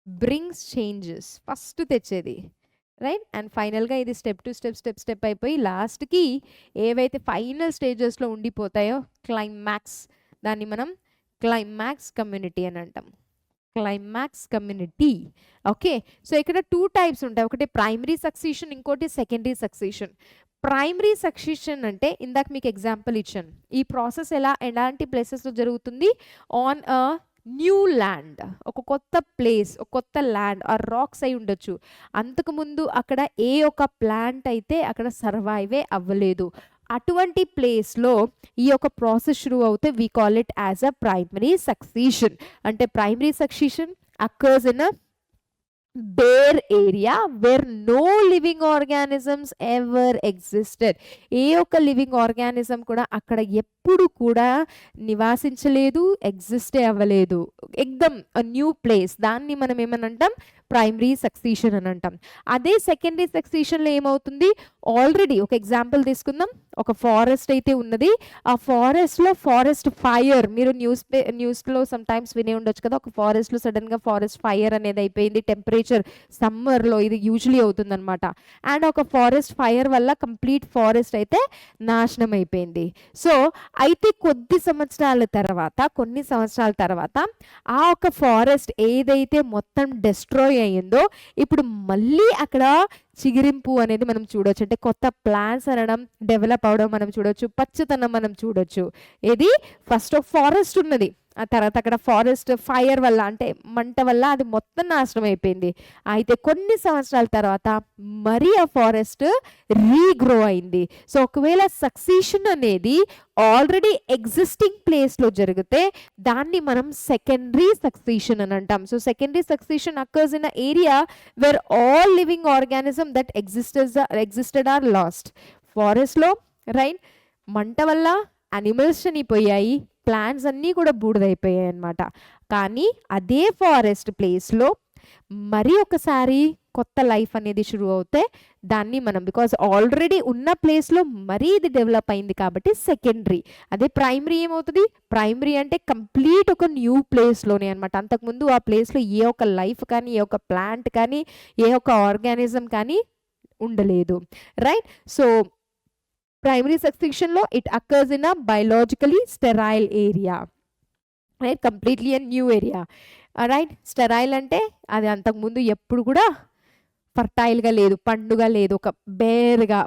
Speaker 1: brings changes first తెచ్చేది, రైట్. అండ్ ఫైనల్గా ఇది స్టెప్ టు స్టెప్ అయిపోయి లాస్ట్కి ఏవైతే ఫైనల్ స్టేజెస్లో ఉండిపోతాయో క్లైమాక్స్, దాన్ని మనం క్లైమాక్స్ కమ్యూనిటీ అని అంటాం. Climax community. ఓకే, సో ఇక్కడ 2 టైప్స్ ఉంటాయి, ఒకటి ప్రైమరీ సక్సీషన్, ఇంకోటి సెకండరీ సక్సీషన్. ప్రైమరీ సక్సీషన్ అంటే ఇందాక మీకు ఎగ్జాంపుల్ ఇచ్చాను. ఈ ప్రాసెస్ ఎలాంటి ప్లేసెస్లో జరుగుతుంది, ఆన్ అ న్యూ ల్యాండ్, ఒక కొత్త ప్లేస్, ఒక కొత్త ల్యాండ్, ఆ రాక్స్ అయి ఉండొచ్చు. అంతకుముందు అక్కడ ఏ ఒక ప్లాంట్ అయితే అక్కడ సర్వైవే అవ్వలేదు, అటువంటి ప్లేస్లో ఈ యొక్క ప్రాసెస్ షురూ అవుతే we call it as a primary succession. అంటే primary succession occurs in a bare area where no living organisms ever existed. ఏ ఒక్క లివింగ్ ఆర్గానిజం కూడా అక్కడ ఎప్పుడు కూడా నివాసించలేదు, ఎగ్జిస్టే అవ్వలేదు. ఎక్దమ్ న్యూ ప్లేస్, దాన్ని మనం ఏమని అంటాం, ప్రైమరీ సక్సీషన్ అని అంటాం. అదే సెకండరీ సక్సీషన్లో ఏమవుతుంది, ఆల్రెడీ ఒక ఎగ్జాంపుల్ తీసుకుందాం. ఒక ఫారెస్ట్ అయితే ఉన్నది, ఆ ఫారెస్ట్లో ఫారెస్ట్ ఫైర్, మీరు న్యూస్లో సమ్ టైమ్స్ వినే ఉండొచ్చు కదా, ఒక ఫారెస్ట్లో సడన్గా ఫారెస్ట్ ఫైర్ అనేది అయిపోయింది. టెంపరేచర్ సమ్మర్లో ఇది యూజువలీ అవుతుంది అనమాట. అండ్ ఒక ఫారెస్ట్ ఫైర్ వల్ల కంప్లీట్ ఫారెస్ట్ అయితే నాశనం అయిపోయింది. సో అయితే కొన్ని సంవత్సరాల తర్వాత ఆ ఒక ఫారెస్ట్ ఏదైతే మొత్తం డెస్ట్రాయ్ అయ్యిందో, ఇప్పుడు మళ్ళీ అక్కడ చిగురింపు అనేది మనం చూడొచ్చు. అంటే కొత్త ప్లాంట్స్ అనడం డెవలప్ అవడం మనం చూడొచ్చు, పచ్చదనం మనం చూడొచ్చు. ఇది ఫస్ట్ ఒక ఫారెస్ట్ ఉన్నది, ఆ తర్వాత అక్కడ ఫారెస్ట్ ఫైర్ వల్ల అంటే మంట వల్ల అది మొత్తం నాశనం అయిపోయింది. అయితే కొన్ని సంవత్సరాల తర్వాత మరీ ఆ ఫారెస్ట్ రీగ్రో అయింది. సో ఒకవేళ సక్సీషన్ అనేది ఆల్రెడీ ఎగ్జిస్టింగ్ ప్లేస్లో జరిగితే దాన్ని మనం సెకండరీ సక్సీషన్ అని అంటాం. So secondary succession occurs in a area where all living organism that existed are lost. ఫారెస్ట్లో రైట్ మంట వల్ల అనిమల్స్ చనిపోయాయి, ప్లాంట్స్ అన్నీ కూడా బూడిదైపోయాయి అన్నమాట. కానీ అదే ఫారెస్ట్ ప్లేస్లో మరి ఒకసారి కొత్త లైఫ్ అనేది షురూ అవుతే దాన్ని మనం, బికాజ్ ఆల్రెడీ ఉన్న ప్లేస్లో మరీ ఇది డెవలప్ అయింది కాబట్టి సెకండరీ. అదే ప్రైమరీ ఏమవుతుంది, ప్రైమరీ అంటే కంప్లీట్ ఒక న్యూ ప్లేస్లోనే అనమాట. అంతకుముందు ఆ ప్లేస్లో ఏ ఒక లైఫ్ కానీ, ఏ ఒక ప్లాంట్ కానీ, ఏ ఒక ఆర్గానిజం కానీ ఉండలేదు. రైట్. సో ప్రైమరీ సక్సెషన్లో it occurs in a biologically sterile area, right, completely a new area. Right. Sterile అంటే అది అంతకుముందు ఎప్పుడు కూడా ఫర్టైల్గా లేదు, పండుగ లేదు, ఒక బేర్గా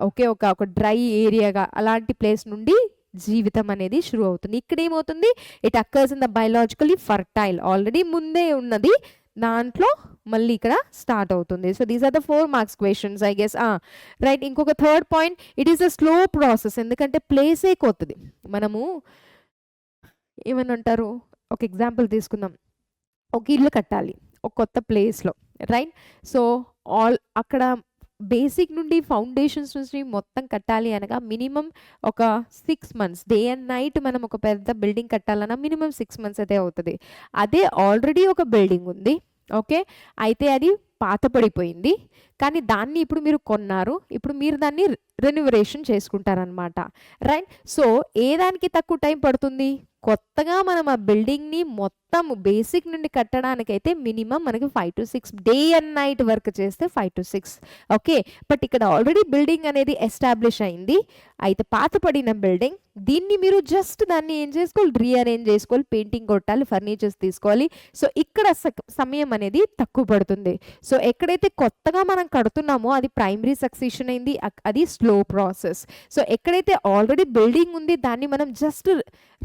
Speaker 1: ఒక డ్రై ఏరియాగా అలాంటి ప్లేస్ నుండి జీవితం అనేది షురూ అవుతుంది. ఇక్కడ ఏమవుతుంది, it occurs in the biologically fertile, already ముందే ఉన్నది దాంట్లో మళ్ళీ ఇక్కడ స్టార్ట్ అవుతుంది. So these are the 4 marks questions I guess. Right. ఇంకొక third point, it is a slow process. ఎందుకంటే ప్లేసే కొత్తది. మనము ఏమని అంటారు, ఒక ఎగ్జాంపుల్ తీసుకుందాం. ఒక ఇల్లు కట్టాలి ఒక కొత్త ప్లేస్లో, రైట్. సో అక్కడ బేసిక్ నుండి ఫౌండేషన్స్ నుంచి మొత్తం కట్టాలి అనగా మినిమం ఒక 6 months, డే అండ్ నైట్ మనం ఒక పెద్ద బిల్డింగ్ కట్టాలన్నా మినిమం 6 months అయితే అవుతుంది. అదే ఆల్రెడీ ఒక బిల్డింగ్ ఉంది, ఓకే, అయితే అది పాతపడిపోయింది, కానీ దాన్ని ఇప్పుడు మీరు కొన్నారు, ఇప్పుడు మీరు దాన్ని రెన్యువరేషన్ చేసుకుంటారనమాట. రైట్. సో ఏ దానికి తక్కువ టైం పడుతుంది, కొత్తగా మనం ఆ బిల్డింగ్ని మొత్తం బేసిక్ నుండి కట్టడానికైతే మినిమం మనకి 5 to 6 day and night work చేస్తే 5 to 6, ఓకే. బట్ ఇక్కడ ఆల్రెడీ బిల్డింగ్ అనేది ఎస్టాబ్లిష్ అయింది, అయితే పాతపడిన బిల్డింగ్, దీన్ని మీరు జస్ట్ దాన్ని ఏం చేసుకోవాలి, రీఅరేంజ్ చేసుకోవాలి, పెయింటింగ్ కొట్టాలి, ఫర్నిచర్స్ తీసుకోవాలి. సో ఇక్కడ సమయం అనేది తక్కువ పడుతుంది. సో ఎక్కడైతే కొత్తగా మనం కడుతున్నామో అది ప్రైమరీ సక్సెషన్ అయింది, అది స్లో ప్రాసెస్. సో ఎక్కడైతే ఆల్రెడీ బిల్డింగ్ ఉంది దాన్ని మనం జస్ట్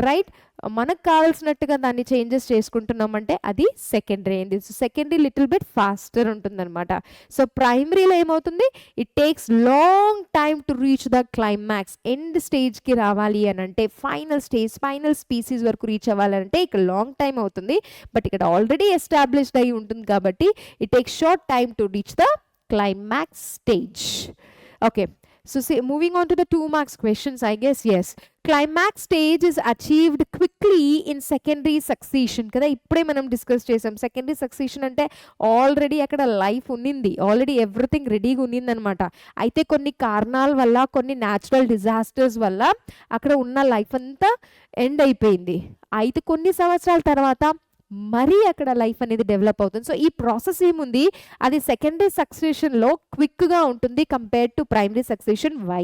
Speaker 1: రైట్ మనకు కావాల్సినట్టుగా దాన్ని చేంజెస్ చేసుకుంటున్నామంటే అది సెకండరీ అయింది. సో సెకండరీ లిటిల్ బిట్ ఫాస్టర్ ఉంటుందన్నమాట. సో ప్రైమరీలో ఏమవుతుంది, it takes long time to reach the climax, end స్టేజ్కి రావాలి అని అంటే, ఫైనల్ స్టేజ్, ఫైనల్ స్పీసీస్ వరకు రీచ్ అవ్వాలంటే ఇక్కడ లాంగ్ టైం అవుతుంది. బట్ ఇక్కడ ఆల్రెడీ ఎస్టాబ్లిష్డ్ అయి ఉంటుంది కాబట్టి it takes short time to reach the climax stage. Okay. So moving on to the 2 marks questions, I guess, yes. Climax stage is achieved quickly in secondary succession. కదా ఇప్పుడే మనం discuss చేసాం. Secondary succession అంటే already అక్కడ life ఉన్నింది, already everything రెడీగా ఉన్నిందనమాట. అయితే కొన్ని కారణాల వల్ల, కొన్ని న్యాచురల్ డిజాస్టర్స్ వల్ల అక్కడ ఉన్న లైఫ్ అంతా ఎండ్ అయిపోయింది. అయితే కొన్ని సంవత్సరాల తర్వాత మరీ అక్కడ లైఫ్ అనేది డెవలప్ అవుతుంది. సో ఈ ప్రాసెస్ ఏముంది, అది సెకండరీ సక్సెషన్లో క్విక్గా ఉంటుంది compared to primary succession. Why?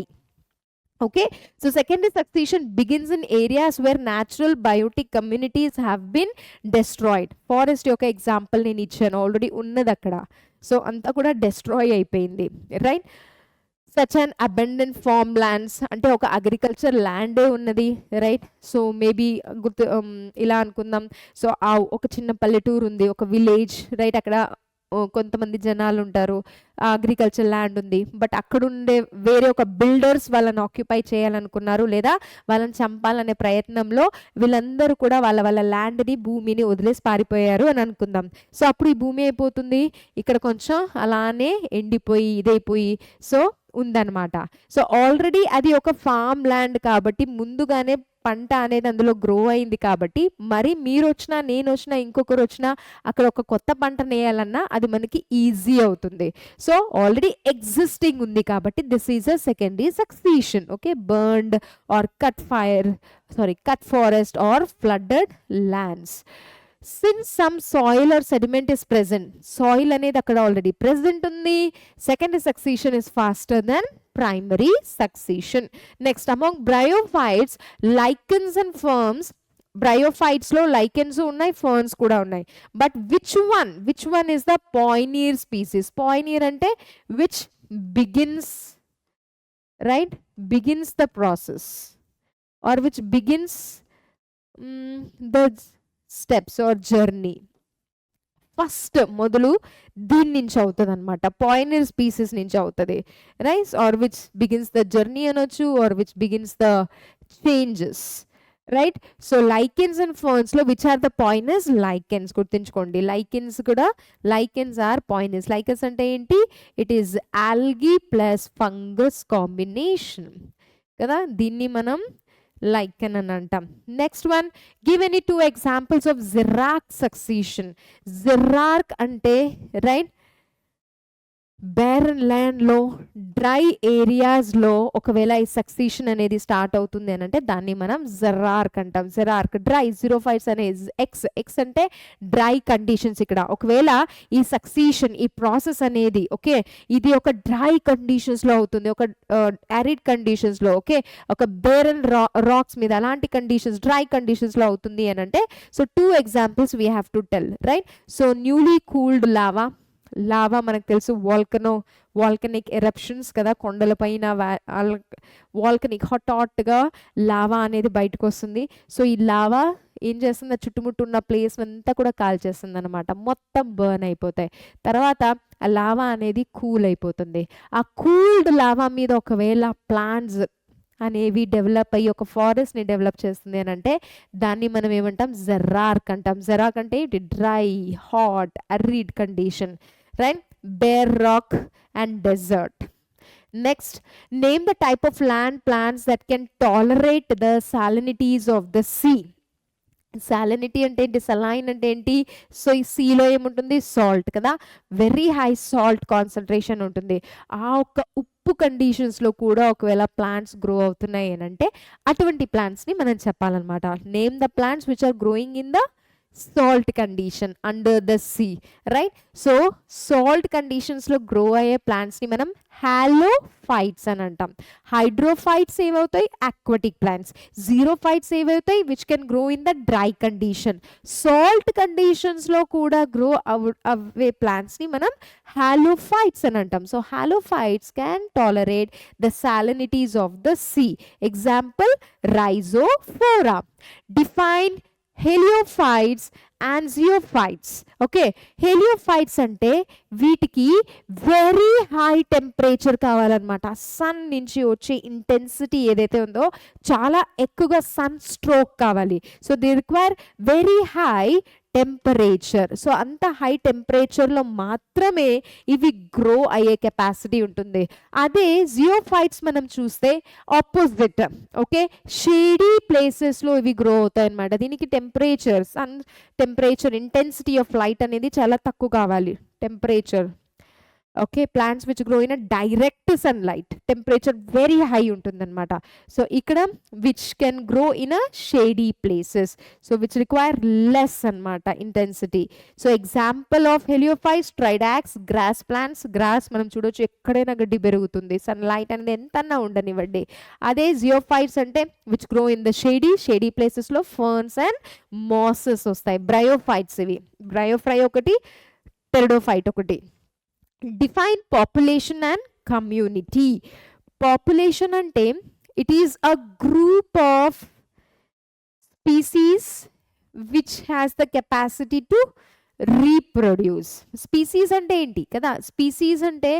Speaker 1: Okay. So secondary succession begins in areas where natural biotic communities have been destroyed. Forest యొక్క ఎగ్జాంపుల్ నేను ఇచ్చాను, ఆల్రెడీ ఉన్నది అక్కడ. సో అంతా కూడా డెస్ట్రాయ్ అయిపోయింది, right. Such and abundant farm lands, అంటే ఒక అగ్రికల్చర్ ల్యాండే ఉన్నది, రైట్. సో మేబీ ఇలా అనుకుందాం. సో ఒక చిన్న పల్లెటూరు ఉంది, ఒక విలేజ్, రైట్. అక్కడ కొంతమంది జనాలు ఉంటారు, అగ్రికల్చర్ ల్యాండ్ ఉంది, బట్ అక్కడుండే వేరే ఒక బిల్డర్స్ వాళ్ళని ఆక్యుపై చేయాలనుకున్నారు, లేదా వాళ్ళని చంపాలనే ప్రయత్నంలో వీళ్ళందరూ కూడా వాళ్ళ ల్యాండ్ని, భూమిని వదిలేసి పారిపోయారు అని అనుకుందాం. సో అప్పుడు ఈ భూమి అయిపోతుంది ఇక్కడ కొంచెం అలానే ఎండిపోయి ఇదైపోయి, సో ఉందన్నమాట. సో ఆల్రెడీ అది ఒక ఫామ్ ల్యాండ్ కాబట్టి ముందుగానే పంట అనేది అందులో గ్రో అయింది కాబట్టి మరి మీరు వచ్చినా నేను వచ్చినా ఇంకొకరు వచ్చినా అక్కడ ఒక కొత్త పంట వేయాలన్నా అది మనకి ఈజీ అవుతుంది. సో ఆల్రెడీ ఎగ్జిస్టింగ్ ఉంది కాబట్టి this is a secondary succession. Okay, burned or cut forest or flooded lands. Since some soil or sediment is present, soil అనేది అక్కడ ఆల్రెడీ ప్రెసెంట్ ఉంది. Secondary succession is faster than primary succession. Next, among bryophytes, lichens and ferns, bryophytes లో lichens ఉన్నాయి, ferns కూడా ఉన్నాయి. But which one is the pioneer species? Pioneer అంటే which begins the process or which begins the steps or journey. First మొదలు దీని నుంచి అవుతుంది అనమాట, పాయినర్ స్పీసీస్ నుంచి అవుతుంది, right? Or which begins the journey అనొచ్చు, or which begins the changes, right? So lichens and ఫర్న్స్లో which are the pioneers? Lichens గుర్తుంచుకోండి, లైకెన్స్ ఆర్ పాయినర్స్. లైకెన్స్ అంటే ఏంటి? It is algae plus fungus combination కదా, దీన్ని మనం lichen అని అంటాం. Next one, give any 2 examples of xerarch succession. xerarch అంటే రైట్ barren ల్యాండ్లో డ్రై ఏరియాస్లో ఒకవేళ ఈ సక్సీషన్ అనేది స్టార్ట్ అవుతుంది అని అంటే దాన్ని మనం జెరార్క్ అంటాం. జెరార్క్ డ్రై 05 అనే ఎక్స్ అంటే డ్రై కండిషన్స్. ఇక్కడ ఒకవేళ ఈ సక్సీషన్ ఈ ప్రాసెస్ అనేది ఓకే ఇది ఒక డ్రై కండిషన్స్లో అవుతుంది, ఒక యారిడ్ కండిషన్స్లో, ఓకే ఒక బేరన్ రాక్స్ మీద అలాంటి కండిషన్స్ డ్రై కండిషన్స్లో అవుతుంది అని అంటే so 2 examples we have to tell, right? So newly cooled lava మనకు తెలుసు, వాల్కనిక్ ఎరప్షన్స్ కదా, కొండలపైన వాల్కనిక్ హాట్గా లావా అనేది బయటకు వస్తుంది. సో ఈ లావా ఏం చేస్తుంది? చుట్టుముట్టు ఉన్న ప్లేస్ అంతా కూడా కాల్చేస్తుంది అనమాట, మొత్తం బర్న్ అయిపోతాయి. తర్వాత ఆ లావా అనేది కూల్ అయిపోతుంది. ఆ కూల్డ్ లావా మీద ఒకవేళ ప్లాంట్స్ అనేవి డెవలప్ అయ్యి ఒక ఫారెస్ట్ని డెవలప్ చేస్తుంది అని అంటే దాన్ని మనం ఏమంటాం? జెరార్క్ అంటాం. జెరార్క్ అంటే it dry hot arid condition, right? bare rock and desert. Next, name the type of land plants that can tolerate the salinities of the sea. Salinity అంటే ఏంటి? సలైన్ అంటే ఏంటి? సో ఈ సీలో ఏముంటుంది? సాల్ట్ కదా, వెరీ హై సాల్ట్ కాన్సన్ట్రేషన్ ఉంటుంది. ఆ ఒక్క ఉప్పు కండిషన్స్లో కూడా ఒకవేళ ప్లాంట్స్ గ్రో అవుతున్నాయి అని అంటే అటువంటి ప్లాంట్స్ని మనం చెప్పాలన్నమాట. Name the plants which are growing in the salt condition under the sea, right? So salt conditions లో గ్రో అయ్యే ప్లాంట్స్ ని మనం halophytes అని అంటాం. హైడ్రోఫైట్స్ ఏమవుతాయి? aquatic plants. జీరోఫైట్స్ ఏమవుతాయి? which can grow in the dry condition. salt conditions లో కూడా గ్రో అవే ప్లాంట్స్ ని మనం halophytes అని అంటాం. So halophytes can tolerate the salinities of the sea. Example, rhizophora. Define heliophytes and geophytes. Okay, heliophytes అంటే వీటికి very high temperature కావాలన్నమాట. Sun నుంచి వచ్చే ఇంటెన్సిటీ ఏదైతే ఉందో చాలా ఎక్కువగా సన్ స్ట్రోక్ కావాలి. So they require very high temperature. So అంత హై టెంపరేచర్లో మాత్రమే ఇవి గ్రో అయ్యే కెపాసిటీ ఉంటుంది. అదే జియోఫైట్స్ మనం చూస్తే ఆపోజిట్, ఓకే షేడీ ప్లేసెస్లో ఇవి గ్రో అవుతాయి అన్నమాట. దీనికి temperature sun temperature intensity of light అనేది చాలా తక్కువ కావాలి temperature. Okay, plants which grow in a direct sunlight temperature very high ఉంటుందన్నమాట. సో ఇక్కడ which can grow in a shady places, so which require less అన్నమాట intensity. So example of heliophytes, tridax, grass plants. Grass మనం చూడొచ్చు ఎక్కడైనా గడ్డి పెరుగుతుంది, sunlight అనేది ఎంతన్నా ఉండనివ్వండి. అదే జియోఫైట్స్ అంటే which grow in the shady ప్లేసెస్లో ఫర్న్స్ అండ్ మాసెస్ వస్తాయి. బ్రయోఫైట్స్ ఇవి, బ్రయోఫ్రై ఒకటి, టెరిడోఫైట్ ఒకటి. Define population and community. Population ante it is a group of species which has the capacity to reproduce. Species అంటే ఏంటి కదా, స్పీసీస్ అంటే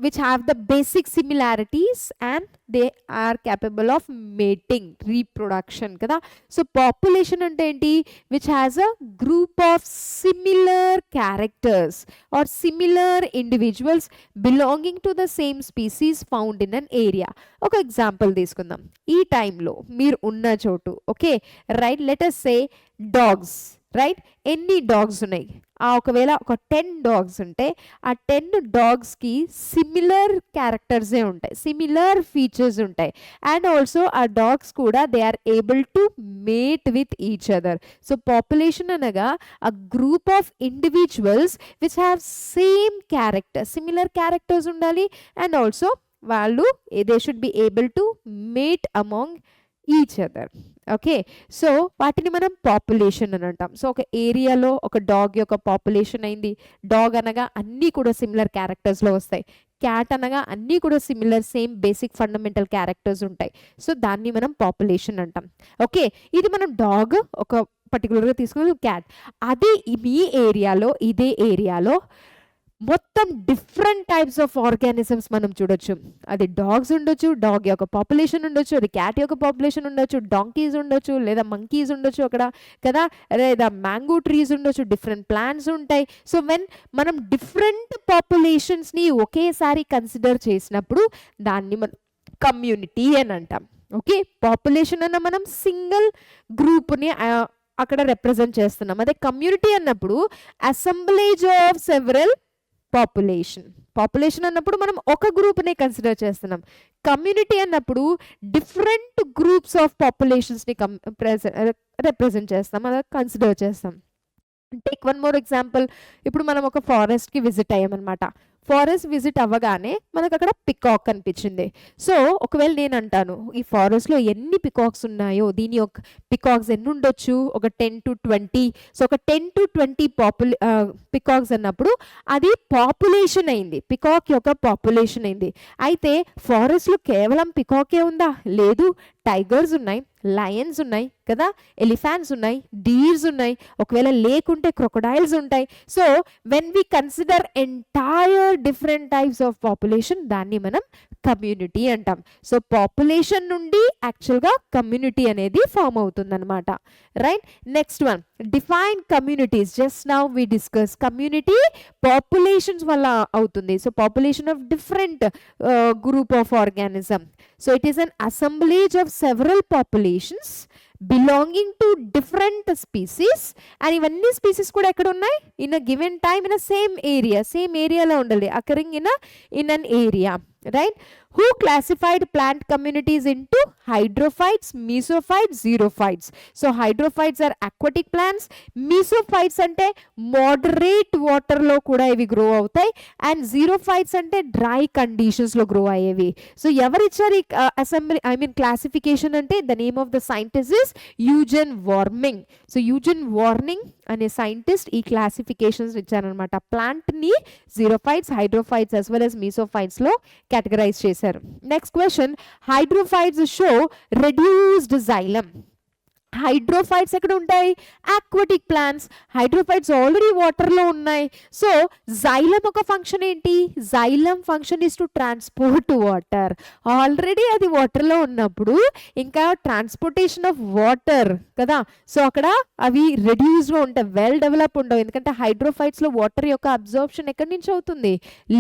Speaker 1: which have the basic similarities and they are capable of mating, reproduction కదా. So population అంటే ఏంటి, which has a group of similar characters or similar individuals belonging to the same species found in an area. ఒక example తీసుకుందాం. ఈ టైంలో మీరు ఉన్న చోటు, okay right, let us say dogs, right, ఎన్ని డాగ్స్ ఉన్నాయి, ఒకవేళ ఒక 10 డాగ్స్ ఉంటే ఆ 10 డాగ్స్కి సిమిలర్ క్యారెక్టర్సే ఉంటాయి, సిమిలర్ ఫీచర్స్ ఉంటాయి. అండ్ ఆల్సో ఆ డాగ్స్ కూడా they are able to mate with each other. So population అనగా a group of individuals which have same character, similar characters ఉండాలి. అండ్ ఆల్సో వాళ్ళు they should be able to mate among each other. Okay, so వాటిని మనం population అని అంటాం. So ఒక ఏరియాలో ఒక డాగ్ యొక్క పాపులేషన్ అయింది. డాగ్ అనగా అన్నీ కూడా సిమిలర్ క్యారెక్టర్స్లో వస్తాయి. క్యాట్ అనగా అన్నీ కూడా similar same basic fundamental characters ఉంటాయి. సో దాన్ని మనం పాపులేషన్ అంటాం. ఓకే, ఇది మనం డాగ్ ఒక పర్టికులర్గా తీసుకున్న క్యాట్. అది మీ ఏరియాలో, ఇదే ఏరియాలో మొత్తం డిఫరెంట్ టైప్స్ ఆఫ్ ఆర్గానిజమ్స్ మనం చూడొచ్చు. అది డాగ్స్ ఉండొచ్చు, డాగ్ యొక్క పాపులేషన్ ఉండొచ్చు, అది క్యాట్ యొక్క పాపులేషన్ ఉండొచ్చు, డాంకీస్ ఉండొచ్చు, లేదా మంకీస్ ఉండొచ్చు అక్కడ కదా, లేదా మ్యాంగో ట్రీస్ ఉండొచ్చు, డిఫరెంట్ ప్లాంట్స్ ఉంటాయి. సో వెన్ మనం డిఫరెంట్ పాపులేషన్స్ని ఒకేసారి కన్సిడర్ చేసినప్పుడు దాన్ని మనం కమ్యూనిటీ అని అంటాం. ఓకే, పాపులేషన్ అన్న మనం సింగిల్ గ్రూప్ని అక్కడ రిప్రజెంట్ చేస్తున్నాం. అదే కమ్యూనిటీ అన్నప్పుడు అసెంబ్లేజ్ ఆఫ్ సెవరల్ పాపులేషన్ అన్నప్పుడు మనం ఒక గ్రూప్నే కన్సిడర్ చేస్తున్నాం. కమ్యూనిటీ అన్నప్పుడు డిఫరెంట్ గ్రూప్స్ ఆఫ్ పాపులేషన్స్ని రిప్రజెంట్ చేస్తాం, అలా కన్సిడర్ చేస్తాం. Take one more example. ఇప్పుడు మనం ఒక ఫారెస్ట్కి విజిట్ అయ్యామన్నమాట. ఫారెస్ట్ విజిట్ అవ్వగానే మనకు అక్కడ పికాక్ కనిపించింది. సో ఒకవేళ నేను అంటాను ఈ ఫారెస్ట్లో ఎన్ని పికాక్స్ ఉన్నాయో, దీని యొక్క పికాక్స్ ఎన్ని ఉండొచ్చు, ఒక 10 to 20. సో ఒక 10 to 20 పికాక్స్ అన్నప్పుడు అది పాపులేషన్ అయింది, పికాక్ యొక్క పాపులేషన్ అయింది. అయితే ఫారెస్ట్లో కేవలం పికాకే ఉందా? లేదు, టైగర్స్ ఉన్నాయి, లయన్స్ ఉన్నాయి కదా, ఎలిఫెంట్స్ ఉన్నాయి, డీర్స్ ఉన్నాయి, ఒకవేళ లేకుంటే క్రొకడైల్స్ ఉంటాయి. So when we consider entire different types of population, దాన్ని మనం కమ్యూనిటీ అంటాం. సో పాపులేషన్ నుండి యాక్చువల్గా కమ్యూనిటీ అనేది ఫామ్ అవుతుందన్నమాట. Right, next one, define communities. Just now we discuss community populations వల్ల అవుతుంది. So population of different group of organism. So it is an assemblage of several populations belonging to different species. And ఇవన్నీ species కూడా ఎక్కడ ఉన్నాయి? In a given time in a same ఏరియాలో ఉండాలి, occurring in an area. Right, who classified plant communities into hydrophytes, mesophytes, xerophytes. So hydrophytes are aquatic plants, mesophytes ante moderate water lo kuda ivi grow avutayi, and xerophytes ante dry conditions lo grow ayevi. So evaru icharu classification ante the name of the scientist is Eugene Warming. So Eugene Warming అనే scientist ఈ classifications ఇచ్చారనమాట. ప్లాంట్ని xerophytes, hydrophytes as well as మీసోఫైట్స్లో categorize చేశారు. Next question, hydrophytes show reduced xylem. Hydrophytes ఎక్కడ ఉంటాయి? Aquatic plants. Hydrophytes already వాటర్లో ఉన్నాయి. సో జైలం ఒక ఫంక్షన్ ఏంటి? Xylem function is to transport water. Already అది వాటర్లో ఉన్నప్పుడు ఇంకా ట్రాన్స్పోర్టేషన్ ఆఫ్ వాటర్ కదా, సో అక్కడ అవి రెడ్యూస్గా ఉంటాయి, వెల్ డెవలప్ ఉండవు. ఎందుకంటే హైడ్రోఫైట్స్లో వాటర్ యొక్క అబ్జార్ప్షన్ ఎక్కడి నుంచి అవుతుంది?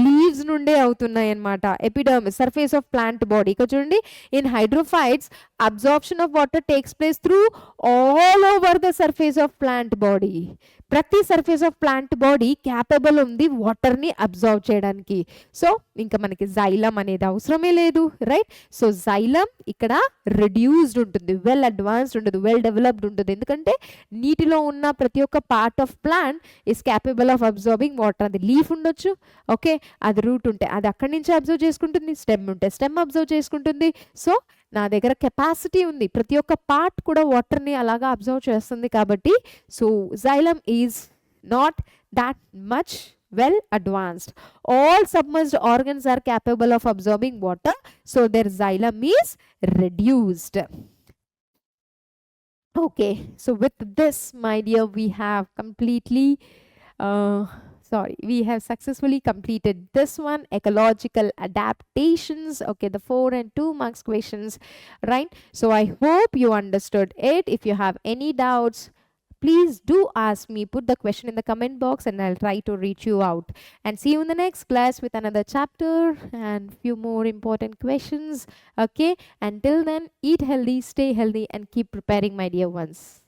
Speaker 1: లీవ్స్ నుండే అవుతున్నాయి అనమాట. Epidermis, surface of plant body. ఇక్కడ చూడండి, in hydrophytes absorption of water takes place through all over the surface of plant body. ప్రతి surface of plant body capable ఉంది వాటర్ని అబ్జర్వ్ చేయడానికి. సో ఇంకా మనకి జైలం అనేది అవసరమే లేదు. రైట్, సో జైలం ఇక్కడ రెడ్యూస్డ్ ఉంటుంది, వెల్ అడ్వాన్స్డ్ ఉంటుంది, వెల్ డెవలప్డ్ ఉంటుంది. ఎందుకంటే నీటిలో ఉన్న ప్రతి ఒక్క part of plant is capable of observing water. అది లీఫ్ ఉండొచ్చు, ఓకే, అది రూట్ ఉంటే అది అక్కడి నుంచి అబ్జర్వ్ చేసుకుంటుంది, స్టెమ్ ఉంటే స్టెమ్ అబ్జర్వ్ చేసుకుంటుంది. సో నా దగ్గర కెపాసిటీ ఉంది, ప్రతి ఒక్క పార్ట్ కూడా వాటర్ని అలాగా అబ్జర్వ్ చేస్తుంది. కాబట్టి so xylem is not that much well advanced. All submerged organs are capable of absorbing water, so their xylem is reduced. Okay, so with this, my dear, we have completely, we have successfully completed this one, ecological adaptations. Okay, the 4 and 2 marks questions, right? So I hope you understood it. If you have any doubts, please do ask me. Put the question in the comment box and I'll try to reach you out. And see you in the next class with another chapter and few more important questions. Okay, until then, eat healthy, stay healthy, and keep preparing, my dear ones.